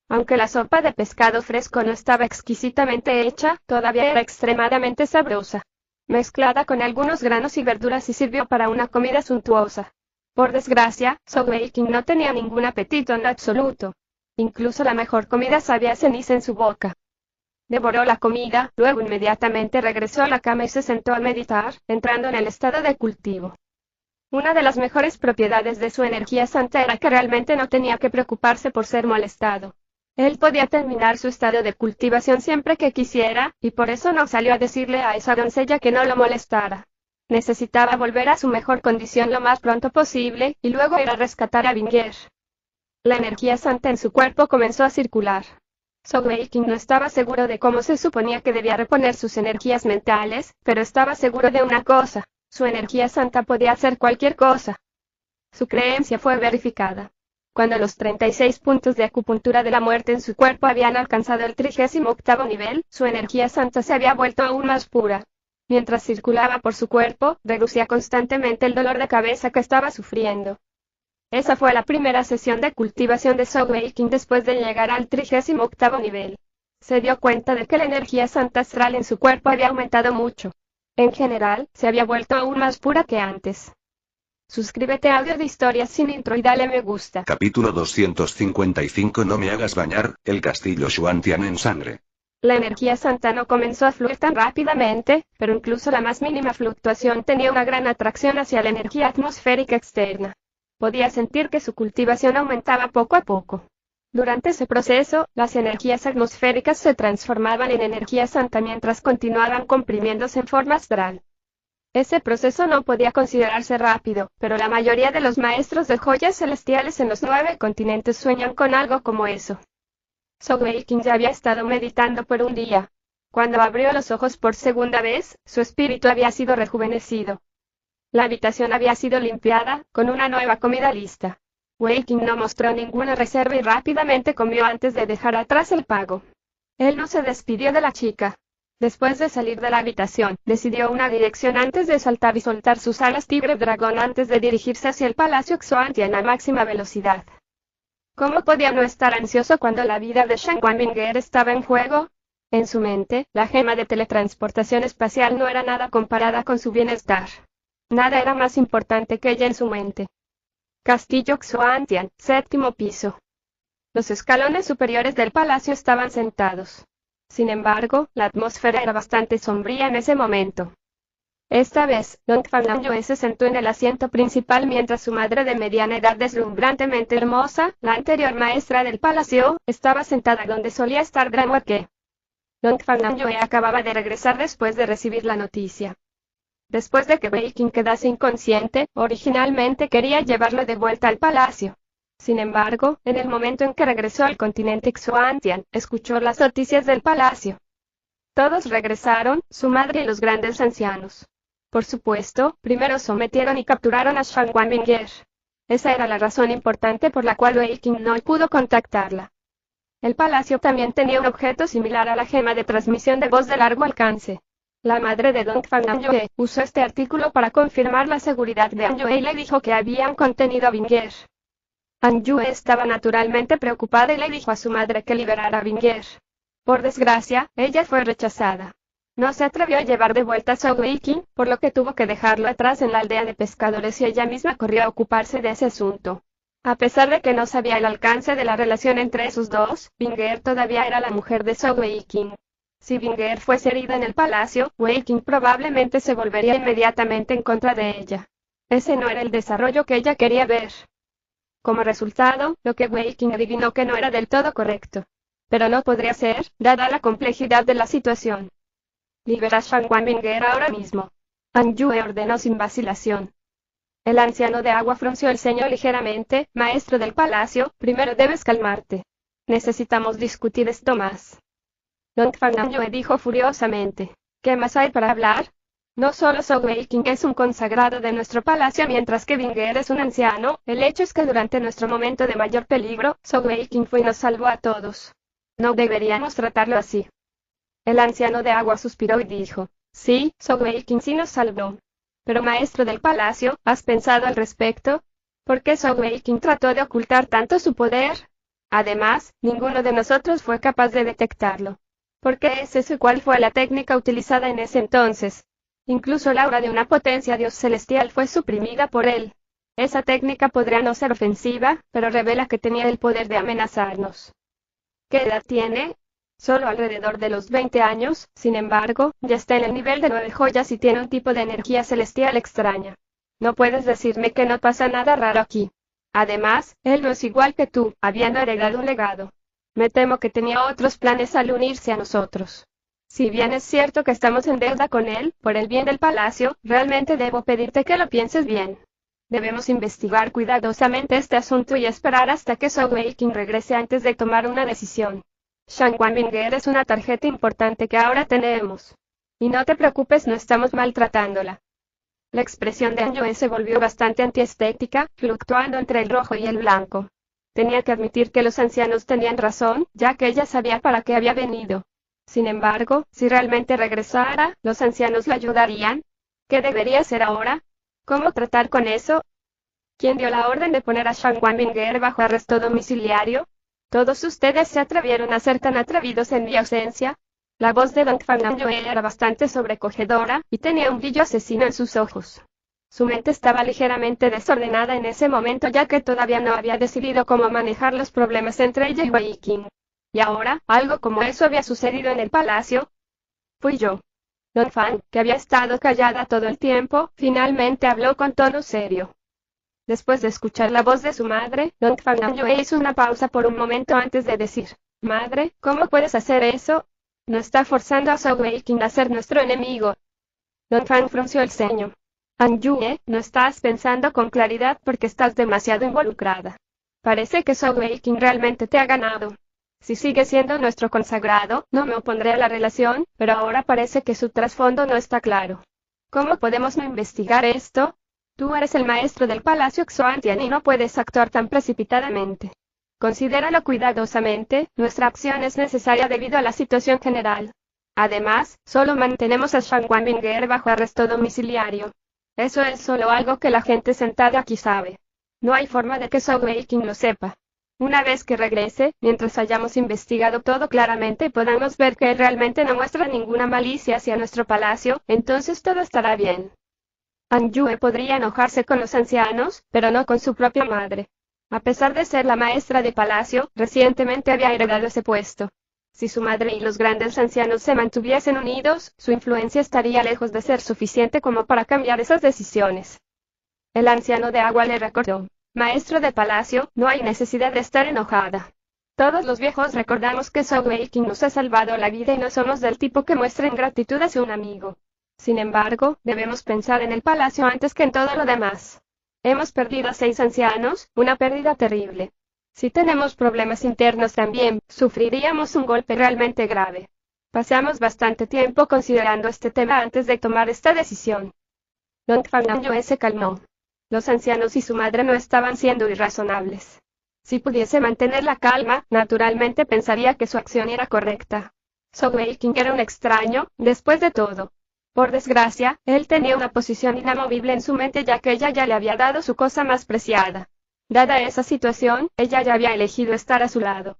Aunque la sopa de pescado fresco no estaba exquisitamente hecha, todavía era extremadamente sabrosa. Mezclada con algunos granos y verduras y sirvió para una comida suntuosa. Por desgracia, Zhou Weiqing no tenía ningún apetito en lo absoluto. Incluso la mejor comida sabía a ceniza en su boca. Devoró la comida, luego inmediatamente regresó a la cama y se sentó a meditar, entrando en el estado de cultivo. Una de las mejores propiedades de su energía santa era que realmente no tenía que preocuparse por ser molestado. Él podía terminar su estado de cultivación siempre que quisiera, y por eso no salió a decirle a esa doncella que no lo molestara. Necesitaba volver a su mejor condición lo más pronto posible, y luego ir a rescatar a Binger. La energía santa en su cuerpo comenzó a circular. Zhou Weiqing no estaba seguro de cómo se suponía que debía reponer sus energías mentales, pero estaba seguro de una cosa: su energía santa podía hacer cualquier cosa. Su creencia fue verificada. Cuando los 36 puntos de acupuntura de la muerte en su cuerpo habían alcanzado el 38º nivel, su energía santa se había vuelto aún más pura. Mientras circulaba por su cuerpo, reducía constantemente el dolor de cabeza que estaba sufriendo. Esa fue la primera sesión de cultivación de Zhou Weiqing después de llegar al 38º nivel. Se dio cuenta de que la energía santa astral en su cuerpo había aumentado mucho. En general, se había vuelto aún más pura que antes. Suscríbete a Audio de Historias sin Intro y dale me gusta. Capítulo 255. No me hagas bañar, el castillo Xuantian en sangre. La energía santa no comenzó a fluir tan rápidamente, pero incluso la más mínima fluctuación tenía una gran atracción hacia la energía atmosférica externa. Podía sentir que su cultivación aumentaba poco a poco. Durante ese proceso, las energías atmosféricas se transformaban en energía santa mientras continuaban comprimiéndose en forma astral. Ese proceso no podía considerarse rápido, pero la mayoría de los maestros de joyas celestiales en los 9 continentes sueñan con algo como eso. Zhou Weiqing ya había estado meditando por un día. Cuando abrió los ojos por segunda vez, su espíritu había sido rejuvenecido. La habitación había sido limpiada, con una nueva comida lista. Weiqing no mostró ninguna reserva y rápidamente comió antes de dejar atrás el pago. Él no se despidió de la chica. Después de salir de la habitación, decidió una dirección antes de saltar y soltar sus alas tigre dragón antes de dirigirse hacia el Palacio Xuantian a máxima velocidad. ¿Cómo podía no estar ansioso cuando la vida de Shang Wanbinger estaba en juego? En su mente, la gema de teletransportación espacial no era nada comparada con su bienestar. Nada era más importante que ella en su mente. Castillo Xuantian, 7º piso. Los escalones superiores del palacio estaban sentados. Sin embargo, la atmósfera era bastante sombría en ese momento. Esta vez, Dong Fangnam se sentó en el asiento principal mientras su madre de mediana edad deslumbrantemente hermosa, la anterior maestra del palacio, estaba sentada donde solía estar Gran Wake. Dong Fangnam acababa de regresar después de recibir la noticia. Después de que Wei Qing quedase inconsciente, originalmente quería llevarlo de vuelta al palacio. Sin embargo, en el momento en que regresó al continente Xuantian, escuchó las noticias del palacio. Todos regresaron, su madre y los grandes ancianos. Por supuesto, primero sometieron y capturaron a Shang Wanbinger. Esa era la razón importante por la cual Wei Qing no pudo contactarla. El palacio también tenía un objeto similar a la gema de transmisión de voz de largo alcance. La madre de Dong Fangnam usó este artículo para confirmar la seguridad de An Yue y le dijo que habían contenido a Binger. An Yue estaba naturalmente preocupada y le dijo a su madre que liberara a Binger. Por desgracia, ella fue rechazada. No se atrevió a llevar de vuelta a Zhou Weiqing, por lo que tuvo que dejarlo atrás en la aldea de pescadores y ella misma corrió a ocuparse de ese asunto. A pesar de que no sabía el alcance de la relación entre esos dos, Binger todavía era la mujer de Zhou Weiqing. Si Binger fuese herida en el palacio, Weiqing probablemente se volvería inmediatamente en contra de ella. Ese no era el desarrollo que ella quería ver. Como resultado, lo que Weiqing adivinó que no era del todo correcto. Pero no podría ser, dada la complejidad de la situación. Libera a Shang Wanbinger ahora mismo. An Yue ordenó sin vacilación. El anciano de agua frunció el ceño ligeramente. Maestro del palacio, primero debes calmarte. Necesitamos discutir esto más. Dong Fangnam dijo furiosamente. ¿Qué más hay para hablar? No solo Zhou Weiqing es un consagrado de nuestro palacio mientras que Binger es un anciano, el hecho es que durante nuestro momento de mayor peligro, Zhou Weiqing fue y nos salvó a todos. No deberíamos tratarlo así. El anciano de agua suspiró y dijo, sí, Zhou Weiqing sí nos salvó. Pero maestro del palacio, ¿has pensado al respecto? ¿Por qué Zhou Weiqing trató de ocultar tanto su poder? Además, ninguno de nosotros fue capaz de detectarlo. ¿Por qué es eso y cuál fue la técnica utilizada en ese entonces? Incluso la aura de una potencia dios celestial fue suprimida por él. Esa técnica podría no ser ofensiva, pero revela que tenía el poder de amenazarnos. ¿Qué edad tiene? Solo alrededor de los 20 años, sin embargo, ya está en el nivel de 9 joyas y tiene un tipo de energía celestial extraña. No puedes decirme que no pasa nada raro aquí. Además, él no es igual que tú, habiendo heredado un legado. Me temo que tenía otros planes al unirse a nosotros. Si bien es cierto que estamos en deuda con él, por el bien del palacio, realmente debo pedirte que lo pienses bien. Debemos investigar cuidadosamente este asunto y esperar hasta que Zhou Weiqing regrese antes de tomar una decisión. Shang Wanbinger es una tarjeta importante que ahora tenemos. Y no te preocupes, no estamos maltratándola. La expresión de An Yue se volvió bastante antiestética, fluctuando entre el rojo y el blanco. Tenía que admitir que los ancianos tenían razón, ya que ella sabía para qué había venido. Sin embargo, si realmente regresara, los ancianos la ayudarían. ¿Qué debería hacer ahora? ¿Cómo tratar con eso? ¿Quién dio la orden de poner a Shang Wanbinger bajo arresto domiciliario? ¿Todos ustedes se atrevieron a ser tan atrevidos en mi ausencia? La voz de Dong Fangnam era bastante sobrecogedora, y tenía un brillo asesino en sus ojos. Su mente estaba ligeramente desordenada en ese momento ya que todavía no había decidido cómo manejar los problemas entre ella y Weiqing. Y ahora, algo como eso había sucedido en el palacio. Fui yo. Dong Fan, que había estado callada todo el tiempo, finalmente habló con tono serio. Después de escuchar la voz de su madre, Dong Fangnam hizo una pausa por un momento antes de decir, «Madre, ¿cómo puedes hacer eso? No está forzando a Zhou Weiqing a ser nuestro enemigo». Dong Fan frunció el ceño. «An Yue, no estás pensando con claridad porque estás demasiado involucrada. Parece que Zhou Weiqing realmente te ha ganado. Si sigue siendo nuestro consagrado, no me opondré a la relación, pero ahora parece que su trasfondo no está claro. ¿Cómo podemos no investigar esto? Tú eres el maestro del palacio Xuantian y no puedes actuar tan precipitadamente. Considéralo cuidadosamente, nuestra acción es necesaria debido a la situación general. Además, solo mantenemos a Shang Wanbinger bajo arresto domiciliario. Eso es solo algo que la gente sentada aquí sabe. No hay forma de que Zhou Weiqing lo sepa. Una vez que regrese, mientras hayamos investigado todo claramente y podamos ver que él realmente no muestra ninguna malicia hacia nuestro palacio, entonces todo estará bien». An Yue podría enojarse con los ancianos, pero no con su propia madre. A pesar de ser la maestra de palacio, recientemente había heredado ese puesto. Si su madre y los grandes ancianos se mantuviesen unidos, su influencia estaría lejos de ser suficiente como para cambiar esas decisiones. El anciano de agua le recordó: Maestro de palacio, no hay necesidad de estar enojada. Todos los viejos recordamos que Southway King nos ha salvado la vida y no somos del tipo que muestra ingratitud hacia un amigo. Sin embargo, debemos pensar en el palacio antes que en todo lo demás. Hemos perdido a 6 ancianos, una pérdida terrible. Si tenemos problemas internos también, sufriríamos un golpe realmente grave. Pasamos bastante tiempo considerando este tema antes de tomar esta decisión. Don Fernando se calmó. Los ancianos y su madre no estaban siendo irrazonables. Si pudiese mantener la calma, naturalmente pensaría que su acción era correcta. Southway King era un extraño, después de todo. Por desgracia, él tenía una posición inamovible en su mente ya que ella ya le había dado su cosa más preciada. Dada esa situación, ella ya había elegido estar a su lado.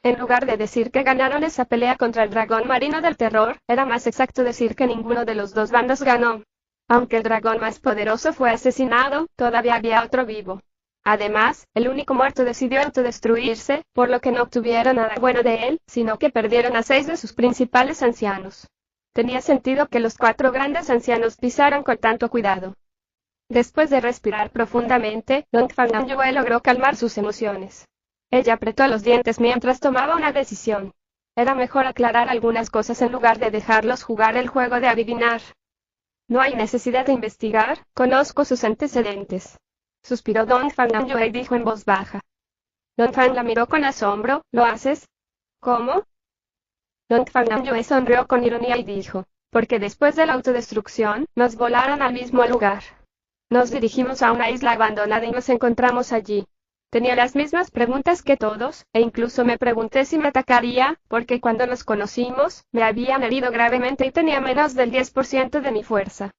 En lugar de decir que ganaron esa pelea contra el dragón marino del terror, era más exacto decir que ninguno de los dos bandos ganó. Aunque el dragón más poderoso fue asesinado, todavía había otro vivo. Además, el único muerto decidió autodestruirse, por lo que no obtuvieron nada bueno de él, sino que perdieron a 6 de sus principales ancianos. Tenía sentido que los 4 grandes ancianos pisaran con tanto cuidado. Después de respirar profundamente, Don Fernando logró calmar sus emociones. Ella apretó los dientes mientras tomaba una decisión. Era mejor aclarar algunas cosas en lugar de dejarlos jugar el juego de adivinar. No hay necesidad de investigar, conozco sus antecedentes. Suspiró Don Fernando y dijo en voz baja. Don Fan la miró con asombro. ¿Lo haces? ¿Cómo? Don Fernando sonrió con ironía y dijo: porque después de la autodestrucción, nos volaron al mismo lugar. Nos dirigimos a una isla abandonada y nos encontramos allí. Tenía las mismas preguntas que todos, e incluso me pregunté si me atacaría, porque cuando nos conocimos, me habían herido gravemente y tenía menos del 10% de mi fuerza.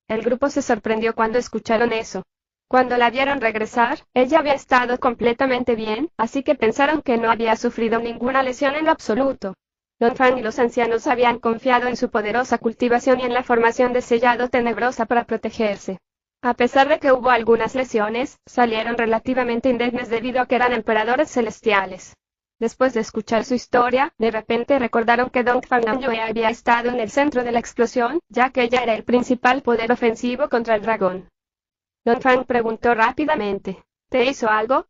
El grupo se sorprendió cuando escucharon eso. Cuando la vieron regresar, ella había estado completamente bien, así que pensaron que no había sufrido ninguna lesión en lo absoluto. Don Fan y los ancianos habían confiado en su poderosa cultivación y en la formación de sellado tenebrosa para protegerse. A pesar de que hubo algunas lesiones, salieron relativamente indemnes debido a que eran emperadores celestiales. Después de escuchar su historia, de repente recordaron que Don Fernando había estado en el centro de la explosión, ya que ella era el principal poder ofensivo contra el dragón. Don Fan preguntó rápidamente: ¿te hizo algo?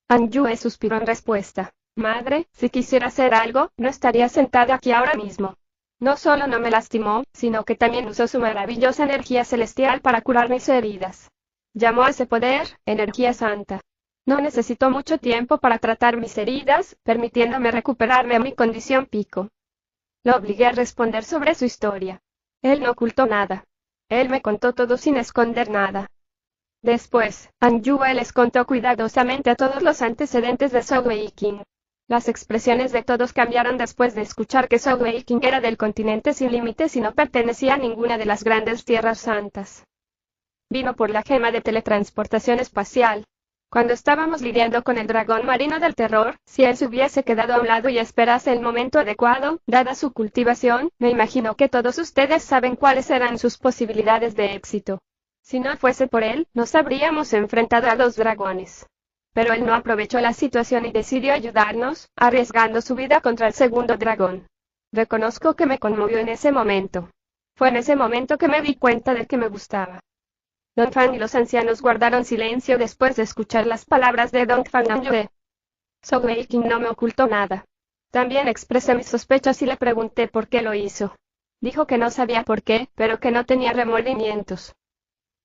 Anjue suspiró en respuesta: madre, si quisiera hacer algo, no estaría sentada aquí ahora mismo. No solo no me lastimó, sino que también usó su maravillosa energía celestial para curar mis heridas. Llamó a ese poder, energía santa. No necesitó mucho tiempo para tratar mis heridas, permitiéndome recuperarme a mi condición pico. Lo obligué a responder sobre su historia. Él no ocultó nada. Él me contó todo sin esconder nada. Después, Anjue les contó cuidadosamente a todos los antecedentes de Southway King. Las expresiones de todos cambiaron después de escuchar que Southway King era del continente sin límites y no pertenecía a ninguna de las grandes tierras santas. Vino por la gema de teletransportación espacial. Cuando estábamos lidiando con el dragón marino del terror, si él se hubiese quedado a un lado y esperase el momento adecuado, dada su cultivación, me imagino que todos ustedes saben cuáles eran sus posibilidades de éxito. Si no fuese por él, nos habríamos enfrentado a 2 dragones. Pero él no aprovechó la situación y decidió ayudarnos, arriesgando su vida contra el segundo dragón. Reconozco que me conmovió en ese momento. Fue en ese momento que me di cuenta de que me gustaba. Don Fan y los ancianos guardaron silencio después de escuchar las palabras de Don Fernando. Southway King no me ocultó nada. También expresé mis sospechas y le pregunté por qué lo hizo. Dijo que no sabía por qué, pero que no tenía remordimientos.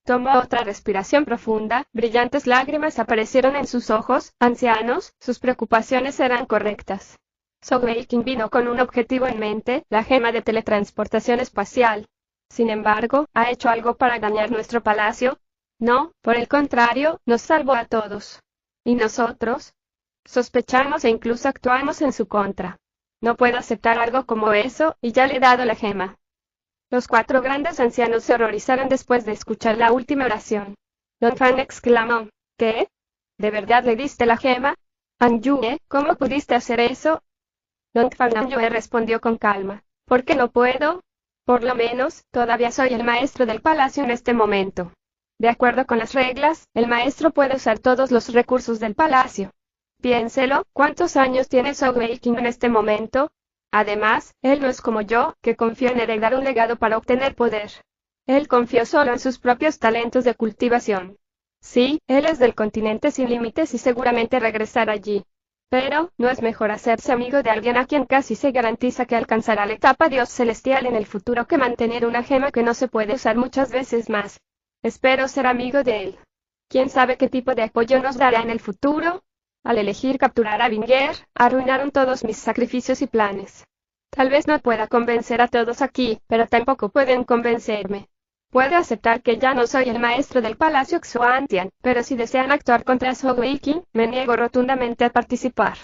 Tomó otra respiración profunda, brillantes lágrimas aparecieron en sus ojos. Ancianos, sus preocupaciones eran correctas. Southway King vino con un objetivo en mente, la gema de teletransportación espacial. Sin embargo, ¿ha hecho algo para dañar nuestro palacio? No, por el contrario, nos salvó a todos. ¿Y nosotros? Sospechamos e incluso actuamos en su contra. No puedo aceptar algo como eso, y ya le he dado la gema. Los 4 grandes ancianos se horrorizaron después de escuchar la última oración. Don Fan exclamó: ¿qué? ¿De verdad le diste la gema? Anjue, ¿cómo pudiste hacer eso? Don Fernando respondió con calma: ¿por qué no puedo? Por lo menos, todavía soy el maestro del palacio en este momento. De acuerdo con las reglas, el maestro puede usar todos los recursos del palacio. Piénselo, ¿cuántos años tiene Zhou Weiqing en este momento? Además, él no es como yo, que confió en heredar un legado para obtener poder. Él confió solo en sus propios talentos de cultivación. Sí, él es del continente sin límites y seguramente regresará allí. Pero, ¿no es mejor hacerse amigo de alguien a quien casi se garantiza que alcanzará la etapa Dios celestial en el futuro que mantener una gema que no se puede usar muchas veces más? Espero ser amigo de él. ¿Quién sabe qué tipo de apoyo nos dará en el futuro? Al elegir capturar a Vinger, arruinaron todos mis sacrificios y planes. Tal vez no pueda convencer a todos aquí, pero tampoco pueden convencerme. Puedo aceptar que ya no soy el maestro del Palacio Xuantian, pero si desean actuar contra Zhou Weiqing, me niego rotundamente a participar.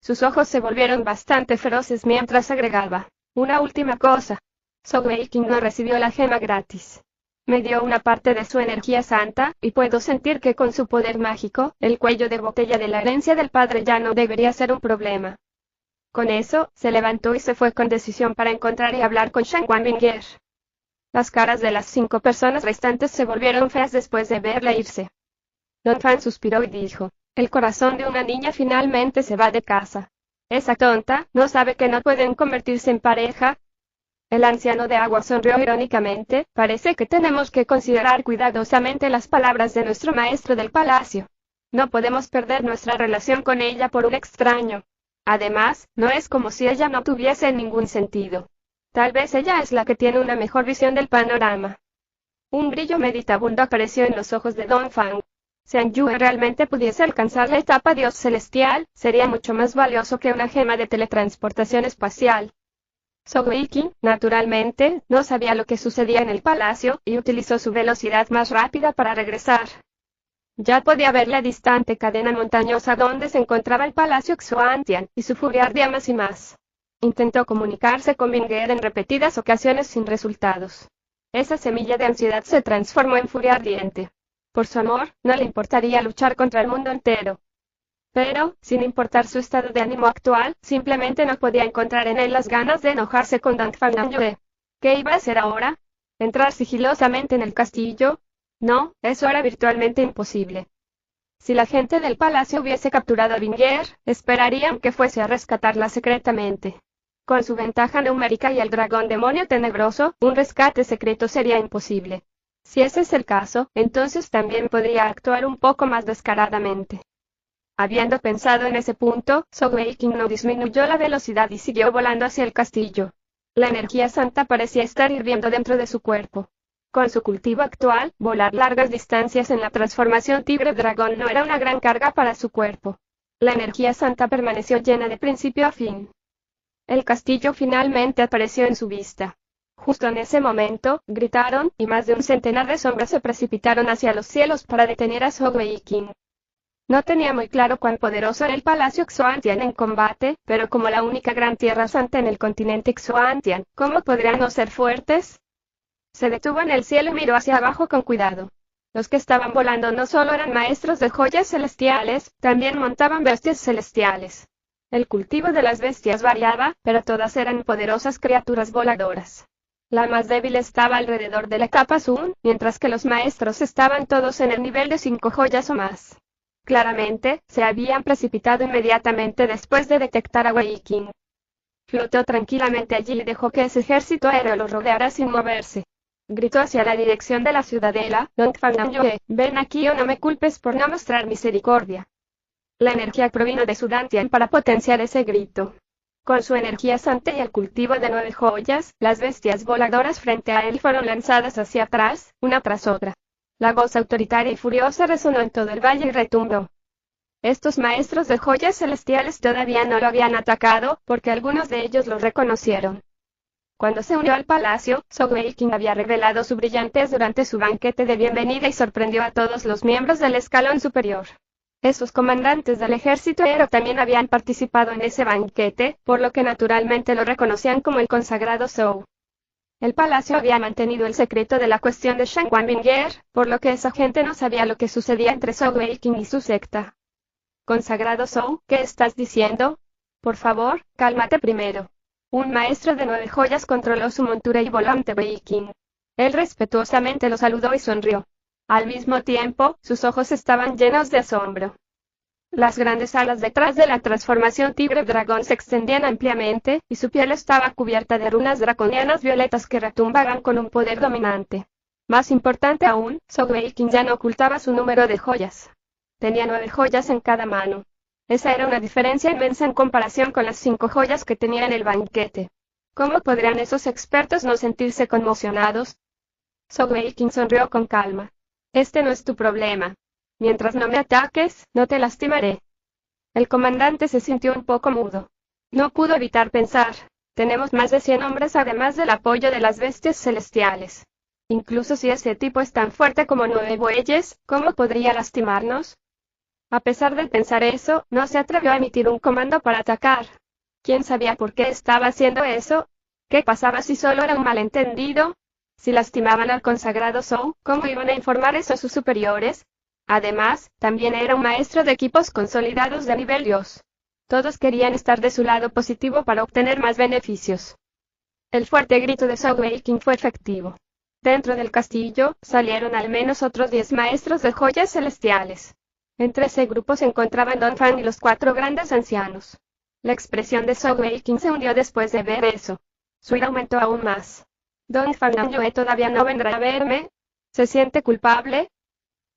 Sus ojos se volvieron bastante feroces mientras agregaba: una última cosa. Zhou Weiqing no recibió la gema gratis. Me dio una parte de su energía santa, y puedo sentir que con su poder mágico, el cuello de botella de la herencia del padre ya no debería ser un problema. Con eso, se levantó y se fue con decisión para encontrar y hablar con Shen Wanbinger. Las caras de las 5 personas restantes se volvieron feas después de verla irse. Don Fan suspiró y dijo: el corazón de una niña finalmente se va de casa. Esa tonta, ¿no sabe que no pueden convertirse en pareja? El anciano de agua sonrió irónicamente: parece que tenemos que considerar cuidadosamente las palabras de nuestro maestro del palacio. No podemos perder nuestra relación con ella por un extraño. Además, no es como si ella no tuviese ningún sentido. Tal vez ella es la que tiene una mejor visión del panorama. Un brillo meditabundo apareció en los ojos de Don Fang. Si An Yue realmente pudiese alcanzar la etapa Dios celestial, sería mucho más valioso que una gema de teletransportación espacial. Zhou Weiqing, naturalmente, no sabía lo que sucedía en el palacio, y utilizó su velocidad más rápida para regresar. Ya podía ver la distante cadena montañosa donde se encontraba el Palacio Xuantian, y su furia ardía más y más. Intentó comunicarse con Vinger en repetidas ocasiones sin resultados. Esa semilla de ansiedad se transformó en furia ardiente. Por su amor, no le importaría luchar contra el mundo entero. Pero, sin importar su estado de ánimo actual, simplemente no podía encontrar en él las ganas de enojarse con Dong Fangnam. ¿Qué iba a hacer ahora? ¿Entrar sigilosamente en el castillo? No, eso era virtualmente imposible. Si la gente del palacio hubiese capturado a Vinger, esperarían que fuese a rescatarla secretamente. Con su ventaja numérica y el dragón demonio tenebroso, un rescate secreto sería imposible. Si ese es el caso, entonces también podría actuar un poco más descaradamente. Habiendo pensado en ese punto, Zhou Weiqing no disminuyó la velocidad y siguió volando hacia el castillo. La energía santa parecía estar hirviendo dentro de su cuerpo. Con su cultivo actual, volar largas distancias en la transformación tigre-dragón no era una gran carga para su cuerpo. La energía santa permaneció llena de principio a fin. El castillo finalmente apareció en su vista. Justo en ese momento, gritaron, y más de un centenar de sombras se precipitaron hacia los cielos para detener a Zhou Weiqing. No tenía muy claro cuán poderoso era el Palacio Xuantian en combate, pero como la única gran tierra santa en el continente Xuantian, ¿cómo podrían no ser fuertes? Se detuvo en el cielo y miró hacia abajo con cuidado. Los que estaban volando no solo eran maestros de joyas celestiales, también montaban bestias celestiales. El cultivo de las bestias variaba, pero todas eran poderosas criaturas voladoras. La más débil estaba alrededor de la capa Sun, mientras que los maestros estaban todos en el nivel de 5 joyas o más. Claramente, se habían precipitado inmediatamente después de detectar a Weiqing. Flotó tranquilamente allí y dejó que ese ejército aéreo lo rodeara sin moverse. Gritó hacia la dirección de la ciudadela: Dong Fangnam Yue, ven aquí o no me culpes por no mostrar misericordia. La energía provino de su dantian para potenciar ese grito. Con su energía santa y el cultivo de 9 joyas, las bestias voladoras frente a él fueron lanzadas hacia atrás, una tras otra. La voz autoritaria y furiosa resonó en todo el valle y retumbó. Estos maestros de joyas celestiales todavía no lo habían atacado, porque algunos de ellos lo reconocieron. Cuando se unió al palacio, Zhou Weiqing había revelado su brillantez durante su banquete de bienvenida y sorprendió a todos los miembros del escalón superior. Esos comandantes del ejército aéreo también habían participado en ese banquete, por lo que naturalmente lo reconocían como el consagrado Zhou. El palacio había mantenido el secreto de la cuestión de Shen Wanbinger, por lo que esa gente no sabía lo que sucedía entre Zhou Weiqing y su secta. Consagrado Zhou, ¿qué estás diciendo? Por favor, cálmate primero. Un maestro de 9 joyas controló su montura y voló ante Weiqing. Él respetuosamente lo saludó y sonrió. Al mismo tiempo, sus ojos estaban llenos de asombro. Las grandes alas detrás de la transformación tigre-dragón se extendían ampliamente, y su piel estaba cubierta de runas draconianas violetas que retumbaban con un poder dominante. Más importante aún, Sogweikin ya no ocultaba su número de joyas. Tenía 9 joyas en cada mano. Esa era una diferencia inmensa en comparación con las 5 joyas que tenía en el banquete. ¿Cómo podrían esos expertos no sentirse conmocionados? Sogweikin sonrió con calma. Este no es tu problema. Mientras no me ataques, no te lastimaré. El comandante se sintió un poco mudo. No pudo evitar pensar, tenemos más de 100 hombres además del apoyo de las bestias celestiales. Incluso si ese tipo es tan fuerte como 9 bueyes, ¿cómo podría lastimarnos? A pesar de pensar eso, no se atrevió a emitir un comando para atacar. ¿Quién sabía por qué estaba haciendo eso? ¿Qué pasaba si solo era un malentendido? Si lastimaban al consagrado Zhou, ¿cómo iban a informar eso a sus superiores? Además, también era un maestro de equipos consolidados de nivel Dios. Todos querían estar de su lado positivo para obtener más beneficios. El fuerte grito de Sogweikin fue efectivo. Dentro del castillo, salieron al menos otros 10 maestros de joyas celestiales. Entre ese grupo se encontraban Don Fan y los 4 grandes ancianos. La expresión de Sogweikin se hundió después de ver eso. Su ira aumentó aún más. Don Fan Yue todavía no vendrá a verme. ¿Se siente culpable?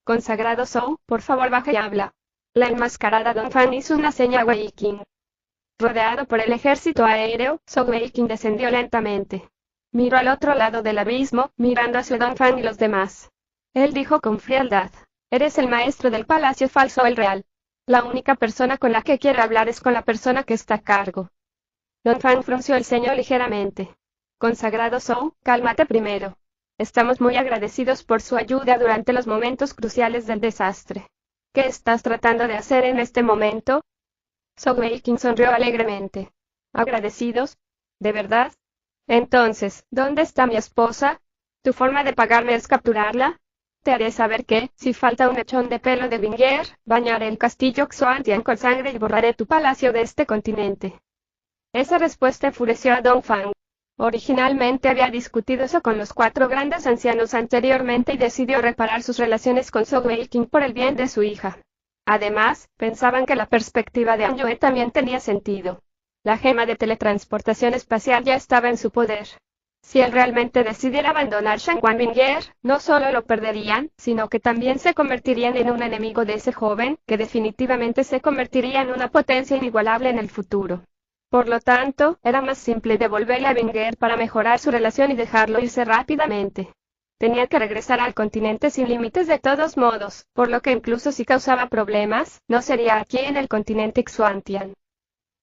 Consagrado Zhou, por favor baja y habla. La enmascarada Don Fan hizo una seña a Weikin. Rodeado por el ejército aéreo, Sogweikin descendió lentamente. Miró al otro lado del abismo, mirando hacia Don Fan y los demás. Él dijo con frialdad, eres el maestro del palacio falso o el real. La única persona con la que quiero hablar es con la persona que está a cargo. Don Fan frunció el ceño ligeramente. Consagrado Zhou, cálmate primero. Estamos muy agradecidos por su ayuda durante los momentos cruciales del desastre. ¿Qué estás tratando de hacer en este momento? Sogweikin sonrió alegremente. ¿Agradecidos? ¿De verdad? Entonces, ¿dónde está mi esposa? ¿Tu forma de pagarme es capturarla? Te haré saber que, si falta un mechón de pelo de Vinger, bañaré el castillo Xuantian con sangre y borraré tu palacio de este continente. Esa respuesta enfureció a Don Fang. Originalmente había discutido eso con los 4 grandes ancianos anteriormente y decidió reparar sus relaciones con Sogweikin por el bien de su hija. Además, pensaban que la perspectiva de Yue también tenía sentido. La gema de teletransportación espacial ya estaba en su poder. Si él realmente decidiera abandonar Shangguan Vinger, no solo lo perderían, sino que también se convertirían en un enemigo de ese joven, que definitivamente se convertiría en una potencia inigualable en el futuro. Por lo tanto, era más simple devolverle a Vinger para mejorar su relación y dejarlo irse rápidamente. Tenía que regresar al continente sin límites de todos modos, por lo que incluso si causaba problemas, no sería aquí en el continente Xuantian.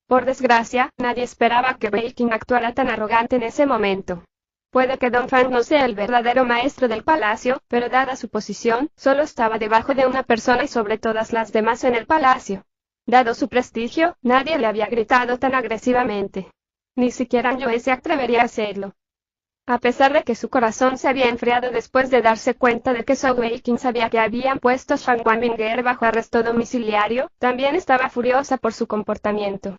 Por desgracia, nadie esperaba que Weikin actuara tan arrogante en ese momento. Puede que Don Fan no sea el verdadero maestro del palacio, pero dada su posición, solo estaba debajo de una persona y sobre todas las demás en el palacio. Dado su prestigio, nadie le había gritado tan agresivamente. Ni siquiera Yue se atrevería a hacerlo. A pesar de que su corazón se había enfriado después de darse cuenta de que Sogweikin sabía que habían puesto a Shangguan Vinger bajo arresto domiciliario, también estaba furiosa por su comportamiento.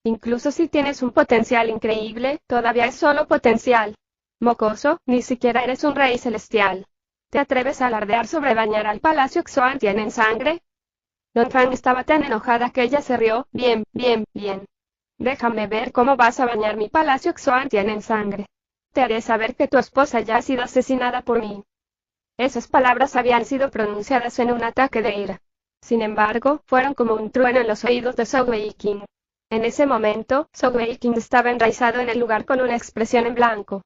Incluso si tienes un potencial increíble, todavía es solo potencial. Mocoso, ni siquiera eres un rey celestial. ¿Te atreves a alardear sobre bañar al palacio Xuantian en sangre? Don Fan estaba tan enojada que ella se rió. Bien. Déjame ver cómo vas a bañar mi palacio Xuantian en sangre. Te haré saber que tu esposa ya ha sido asesinada por mí. Esas palabras habían sido pronunciadas en un ataque de ira. Sin embargo, fueron como un trueno en los oídos de Sogweikin. En ese momento, Sogweikin estaba enraizado en el lugar con una expresión en blanco.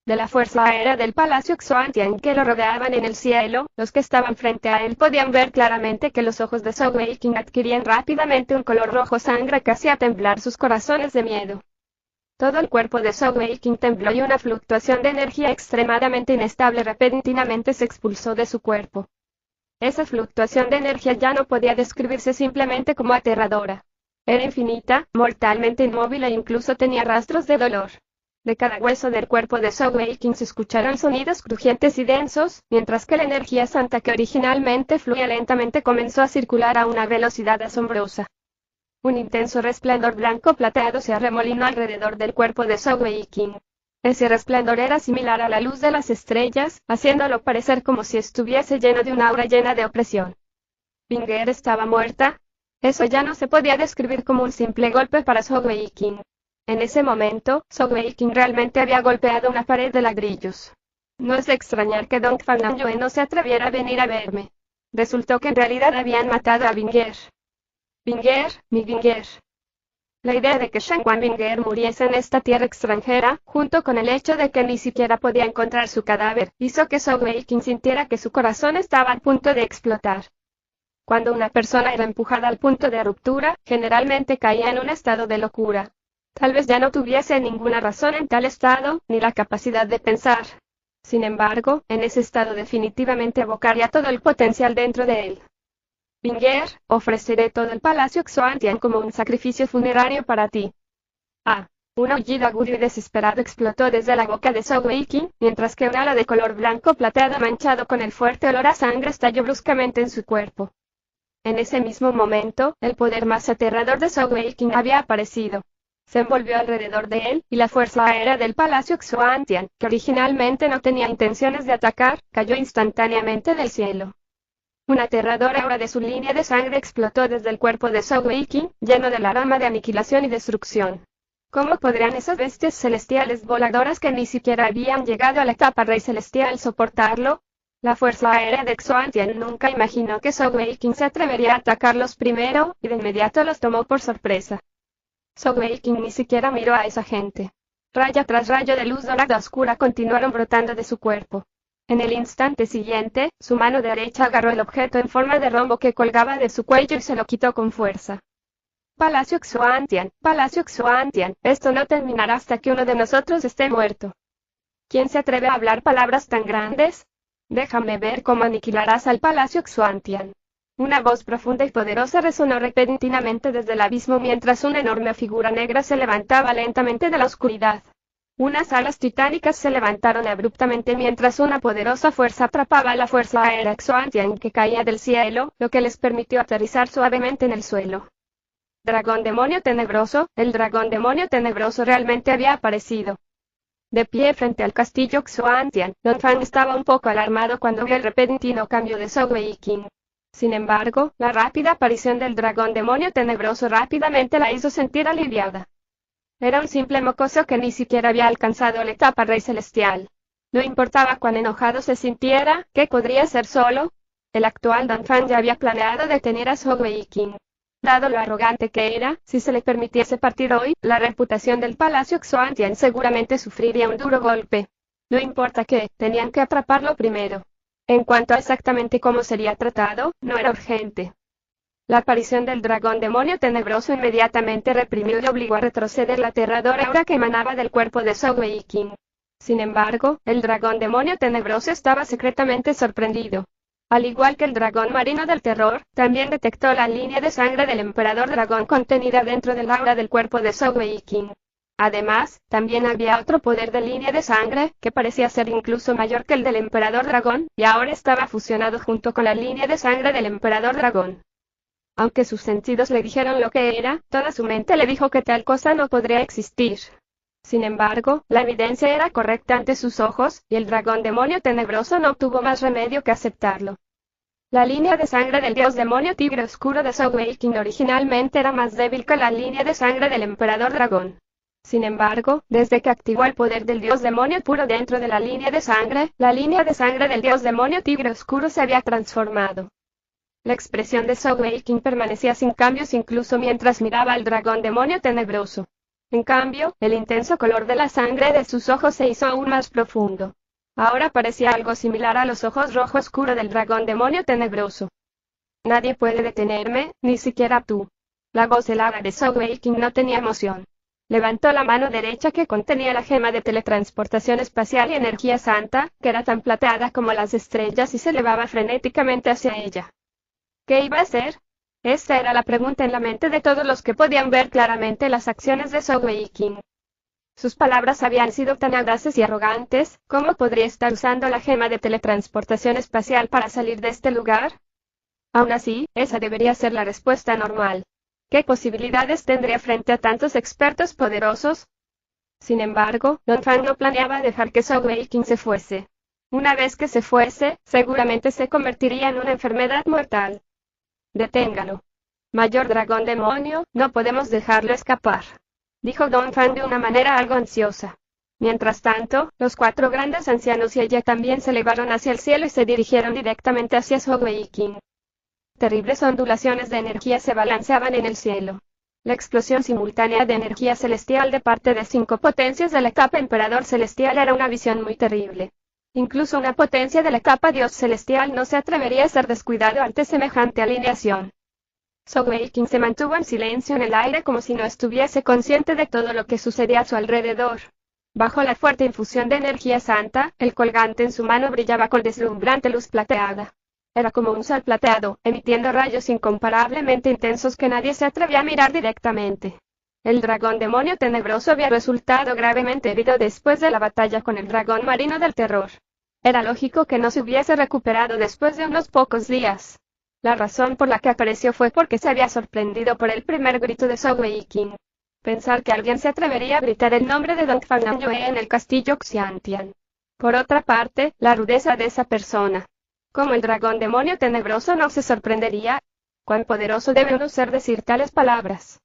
De la fuerza aérea del palacio Xuantian que lo rodeaban en el cielo, los que estaban frente a él podían ver claramente que los ojos de Sogweikin adquirían rápidamente un color rojo sangre que hacía temblar sus corazones de miedo. Todo el cuerpo de Sogweikin tembló y una fluctuación de energía extremadamente inestable repentinamente se expulsó de su cuerpo. Esa fluctuación de energía ya no podía describirse simplemente como aterradora. Era infinita, mortalmente inmóvil e incluso tenía rastros de dolor. De cada hueso del cuerpo de Sogweikin se escucharon sonidos crujientes y densos, mientras que la energía santa que originalmente fluía lentamente comenzó a circular a una velocidad asombrosa. Un intenso resplandor blanco plateado se arremolinó alrededor del cuerpo de Sogweikin. Ese resplandor era similar a la luz de las estrellas, haciéndolo parecer como si estuviese lleno de una aura llena de opresión. ¿Vinger estaba muerta? Eso ya no se podía describir como un simple golpe para Sogwei King. En ese momento, Sogwei King realmente había golpeado una pared de ladrillos. No es de extrañar que Dong Fang Nam Yue no se atreviera a venir a verme. Resultó que en realidad habían matado a Binger. Binger, mi Binger. La idea de que Shen Quan Binger muriese en esta tierra extranjera, junto con el hecho de que ni siquiera podía encontrar su cadáver, hizo que Sogwei King sintiera que su corazón estaba a punto de explotar. Cuando una persona era empujada al punto de ruptura, generalmente caía en un estado de locura. Tal vez ya no tuviese ninguna razón en tal estado, ni la capacidad de pensar. Sin embargo, en ese estado definitivamente evocaría todo el potencial dentro de él. Binger, ofreceré todo el Palacio Xuantian como un sacrificio funerario para ti. Ah. Un aullido agudo y desesperado explotó desde la boca de Sogwei King, mientras que un ala de color blanco plateado manchado con el fuerte olor a sangre estalló bruscamente en su cuerpo. En ese mismo momento, el poder más aterrador de Sogwei King había aparecido. Se envolvió alrededor de él, y la fuerza aérea del Palacio Xuantian, que originalmente no tenía intenciones de atacar, cayó instantáneamente del cielo. Una aterradora aura de su línea de sangre explotó desde el cuerpo de Sogwei King, lleno de la rama de aniquilación y destrucción. ¿Cómo podrían esas bestias celestiales voladoras que ni siquiera habían llegado a la etapa Rey Celestial soportarlo? La fuerza aérea de Xuantian nunca imaginó que Sogwei King se atrevería a atacarlos primero, y de inmediato los tomó por sorpresa. Sogwei King ni siquiera miró a esa gente. Raya tras rayo de luz dorada oscura continuaron brotando de su cuerpo. En el instante siguiente, su mano derecha agarró el objeto en forma de rombo que colgaba de su cuello y se lo quitó con fuerza. Palacio Xuantian, esto no terminará hasta que uno de nosotros esté muerto. ¿Quién se atreve a hablar palabras tan grandes? Déjame ver cómo aniquilarás al Palacio Xuantian. Una voz profunda y poderosa resonó repentinamente desde el abismo mientras una enorme figura negra se levantaba lentamente de la oscuridad. Unas alas titánicas se levantaron abruptamente mientras una poderosa fuerza atrapaba a la fuerza aérea Xuantian que caía del cielo, lo que les permitió aterrizar suavemente en el suelo. Dragón demonio tenebroso, el dragón demonio tenebroso realmente había aparecido. De pie frente al castillo Xuantian, Dong Fang estaba un poco alarmado cuando vio el repentino cambio de Sogwei King. Sin embargo, la rápida aparición del dragón demonio tenebroso rápidamente la hizo sentir aliviada. Era un simple mocoso que ni siquiera había alcanzado la etapa Rey Celestial. No importaba cuán enojado se sintiera, ¿qué podría ser solo? El actual Dong Fang ya había planeado detener a Sogwei King. Dado lo arrogante que era, si se le permitiese partir hoy, la reputación del Palacio Xuantian seguramente sufriría un duro golpe. No importa qué, tenían que atraparlo primero. En cuanto a exactamente cómo sería tratado, no era urgente. La aparición del dragón demonio tenebroso inmediatamente reprimió y obligó a retroceder la aterradora aura que emanaba del cuerpo de Sogwei King. Sin embargo, el dragón demonio tenebroso estaba secretamente sorprendido. Al igual que el dragón marino del terror, también detectó la línea de sangre del emperador dragón contenida dentro del aura del cuerpo de Sogwei King. Además, también había otro poder de línea de sangre, que parecía ser incluso mayor que el del emperador dragón, y ahora estaba fusionado junto con la línea de sangre del emperador dragón. Aunque sus sentidos le dijeron lo que era, toda su mente le dijo que tal cosa no podría existir. Sin embargo, la evidencia era correcta ante sus ojos, y el dragón demonio tenebroso no tuvo más remedio que aceptarlo. La línea de sangre del dios demonio tigre oscuro de Sogwei King originalmente era más débil que la línea de sangre del emperador dragón. Sin embargo, desde que activó el poder del dios demonio puro dentro de la línea de sangre del dios demonio tigre oscuro se había transformado. La expresión de Sogwei King permanecía sin cambios incluso mientras miraba al dragón demonio tenebroso. En cambio, el intenso color de la sangre de sus ojos se hizo aún más profundo. Ahora parecía algo similar a los ojos rojo oscuro del dragón demonio tenebroso. Nadie puede detenerme, ni siquiera tú. La voz helada de Sogwei King no tenía emoción. Levantó la mano derecha que contenía la gema de teletransportación espacial y energía santa, que era tan plateada como las estrellas y se elevaba frenéticamente hacia ella. ¿Qué iba a hacer? Esta era la pregunta en la mente de todos los que podían ver claramente las acciones de Sogwei King. Sus palabras habían sido tan audaces y arrogantes, ¿cómo podría estar usando la gema de teletransportación espacial para salir de este lugar? Aún así, esa debería ser la respuesta normal. ¿Qué posibilidades tendría frente a tantos expertos poderosos? Sin embargo, Dong Fang no planeaba dejar que Sogwei King se fuese. Una vez que se fuese, seguramente se convertiría en una enfermedad mortal. Deténgalo. Mayor dragón demonio, no podemos dejarlo escapar, dijo Don Fan de una manera algo ansiosa. Mientras tanto, los 4 grandes ancianos y ella también se elevaron hacia el cielo y se dirigieron directamente hacia Sogeking. Terribles ondulaciones de energía se balanceaban en el cielo. La explosión simultánea de energía celestial de parte de 5 potencias de la capa Emperador Celestial era una visión muy terrible. Incluso una potencia de la capa Dios Celestial no se atrevería a ser descuidado ante semejante alineación. Sogeking se mantuvo en silencio en el aire como si no estuviese consciente de todo lo que sucedía a su alrededor. Bajo la fuerte infusión de energía santa, el colgante en su mano brillaba con deslumbrante luz plateada. Era como un sol plateado, emitiendo rayos incomparablemente intensos que nadie se atrevía a mirar directamente. El dragón demonio tenebroso había resultado gravemente herido después de la batalla con el dragón marino del terror. Era lógico que no se hubiese recuperado después de unos pocos días. La razón por la que apareció fue porque se había sorprendido por el primer grito de Sogeking. Pensar que alguien se atrevería a gritar el nombre de Don Fangyoe en el castillo Xiantian. Por otra parte, la rudeza de esa persona. Como el dragón demonio tenebroso no se sorprendería. ¿Cuán poderoso debe uno ser decir tales palabras?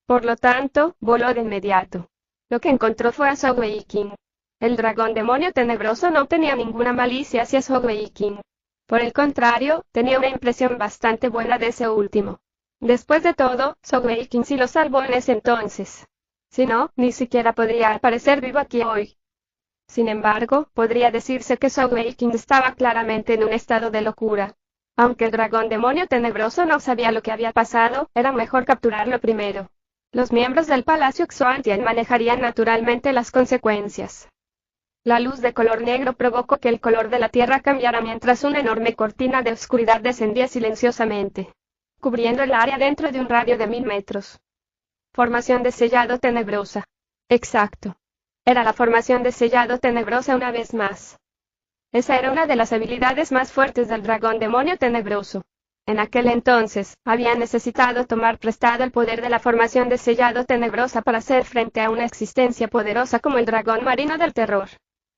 Por lo tanto, voló de inmediato. Lo que encontró fue a Sogeking. El dragón demonio tenebroso no tenía ninguna malicia hacia Sogeking. Por el contrario, tenía una impresión bastante buena de ese último. Después de todo, Sogeking sí lo salvó en ese entonces. Si no, ni siquiera podría aparecer vivo aquí hoy. Sin embargo, podría decirse que Sogeking estaba claramente en un estado de locura. Aunque el dragón demonio tenebroso no sabía lo que había pasado, era mejor capturarlo primero. Los miembros del Palacio Xuantian manejarían naturalmente las consecuencias. La luz de color negro provocó que el color de la tierra cambiara mientras una enorme cortina de oscuridad descendía silenciosamente, cubriendo el área dentro de un radio de 1000 metros. Formación de sellado tenebrosa. Exacto. Era la formación de sellado tenebrosa una vez más. Esa era una de las habilidades más fuertes del dragón demonio tenebroso. En aquel entonces, había necesitado tomar prestado el poder de la formación de sellado tenebrosa para hacer frente a una existencia poderosa como el dragón marino del terror.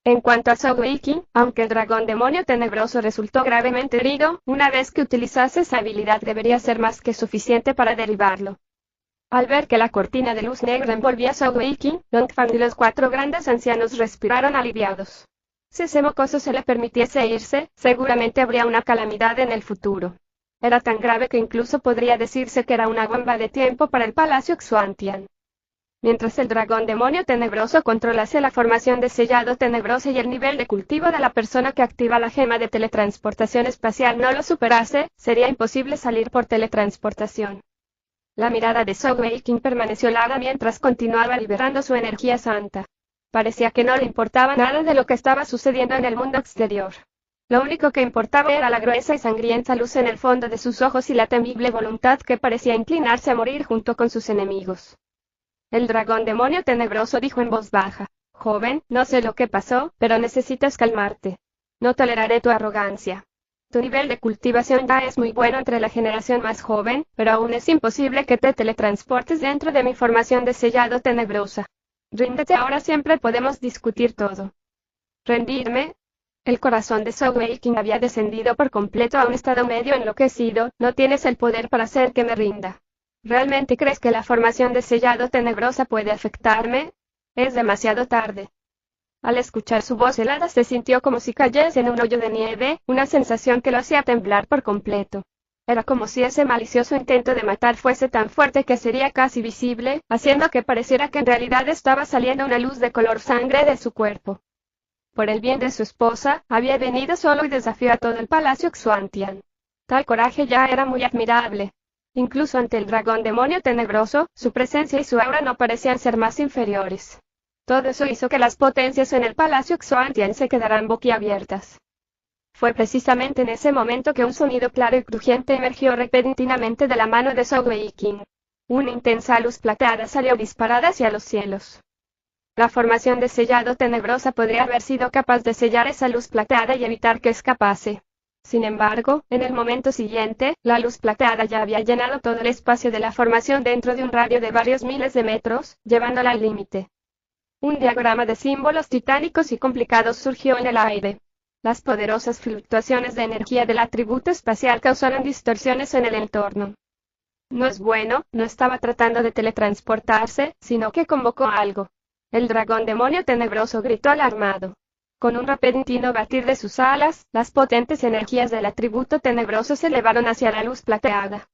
En cuanto a Sogeking, aunque el dragón demonio tenebroso resultó gravemente herido, una vez que utilizase esa habilidad debería ser más que suficiente para derribarlo. Al ver que la cortina de luz negra envolvía a Sogeking, Dongfang y los 4 grandes ancianos respiraron aliviados. Si ese mocoso se le permitiese irse, seguramente habría una calamidad en el futuro. Era tan grave que incluso podría decirse que era una bomba de tiempo para el Palacio Xuantian. Mientras el dragón demonio tenebroso controlase la formación de sellado tenebroso y el nivel de cultivo de la persona que activa la gema de teletransportación espacial no lo superase, sería imposible salir por teletransportación. La mirada de Sogeking permaneció larga mientras continuaba liberando su energía santa. Parecía que no le importaba nada de lo que estaba sucediendo en el mundo exterior. Lo único que importaba era la gruesa y sangrienta luz en el fondo de sus ojos y la temible voluntad que parecía inclinarse a morir junto con sus enemigos. El dragón demonio tenebroso dijo en voz baja: «Joven, no sé lo que pasó, pero necesitas calmarte. No toleraré tu arrogancia. Tu nivel de cultivación ya es muy bueno entre la generación más joven, pero aún es imposible que te teletransportes dentro de mi formación de sellado tenebrosa. Ríndete ahora, siempre podemos discutir todo». ¿Rendirme? El corazón de Sogeking había descendido por completo a un estado medio enloquecido. «No tienes el poder para hacer que me rinda. ¿Realmente crees que la formación de sellado tenebrosa puede afectarme? Es demasiado tarde». Al escuchar su voz helada se sintió como si cayese en un hoyo de nieve, una sensación que lo hacía temblar por completo. Era como si ese malicioso intento de matar fuese tan fuerte que sería casi visible, haciendo que pareciera que en realidad estaba saliendo una luz de color sangre de su cuerpo. Por el bien de su esposa, había venido solo y desafió a todo el Palacio Xuantian. Tal coraje ya era muy admirable. Incluso ante el dragón demonio tenebroso, su presencia y su aura no parecían ser más inferiores. Todo eso hizo que las potencias en el Palacio Xuantian se quedaran boquiabiertas. Fue precisamente en ese momento que un sonido claro y crujiente emergió repentinamente de la mano de Sogeking. Una intensa luz plateada salió disparada hacia los cielos. La formación de sellado tenebrosa podría haber sido capaz de sellar esa luz plateada y evitar que escapase. Sin embargo, en el momento siguiente, la luz plateada ya había llenado todo el espacio de la formación dentro de un radio de varios miles de metros, llevándola al límite. Un diagrama de símbolos titánicos y complicados surgió en el aire. Las poderosas fluctuaciones de energía del atributo espacial causaron distorsiones en el entorno. No es bueno, no estaba tratando de teletransportarse, sino que convocó algo. El dragón demonio tenebroso gritó alarmado. Con un repentino batir de sus alas, las potentes energías del atributo tenebroso se elevaron hacia la luz plateada.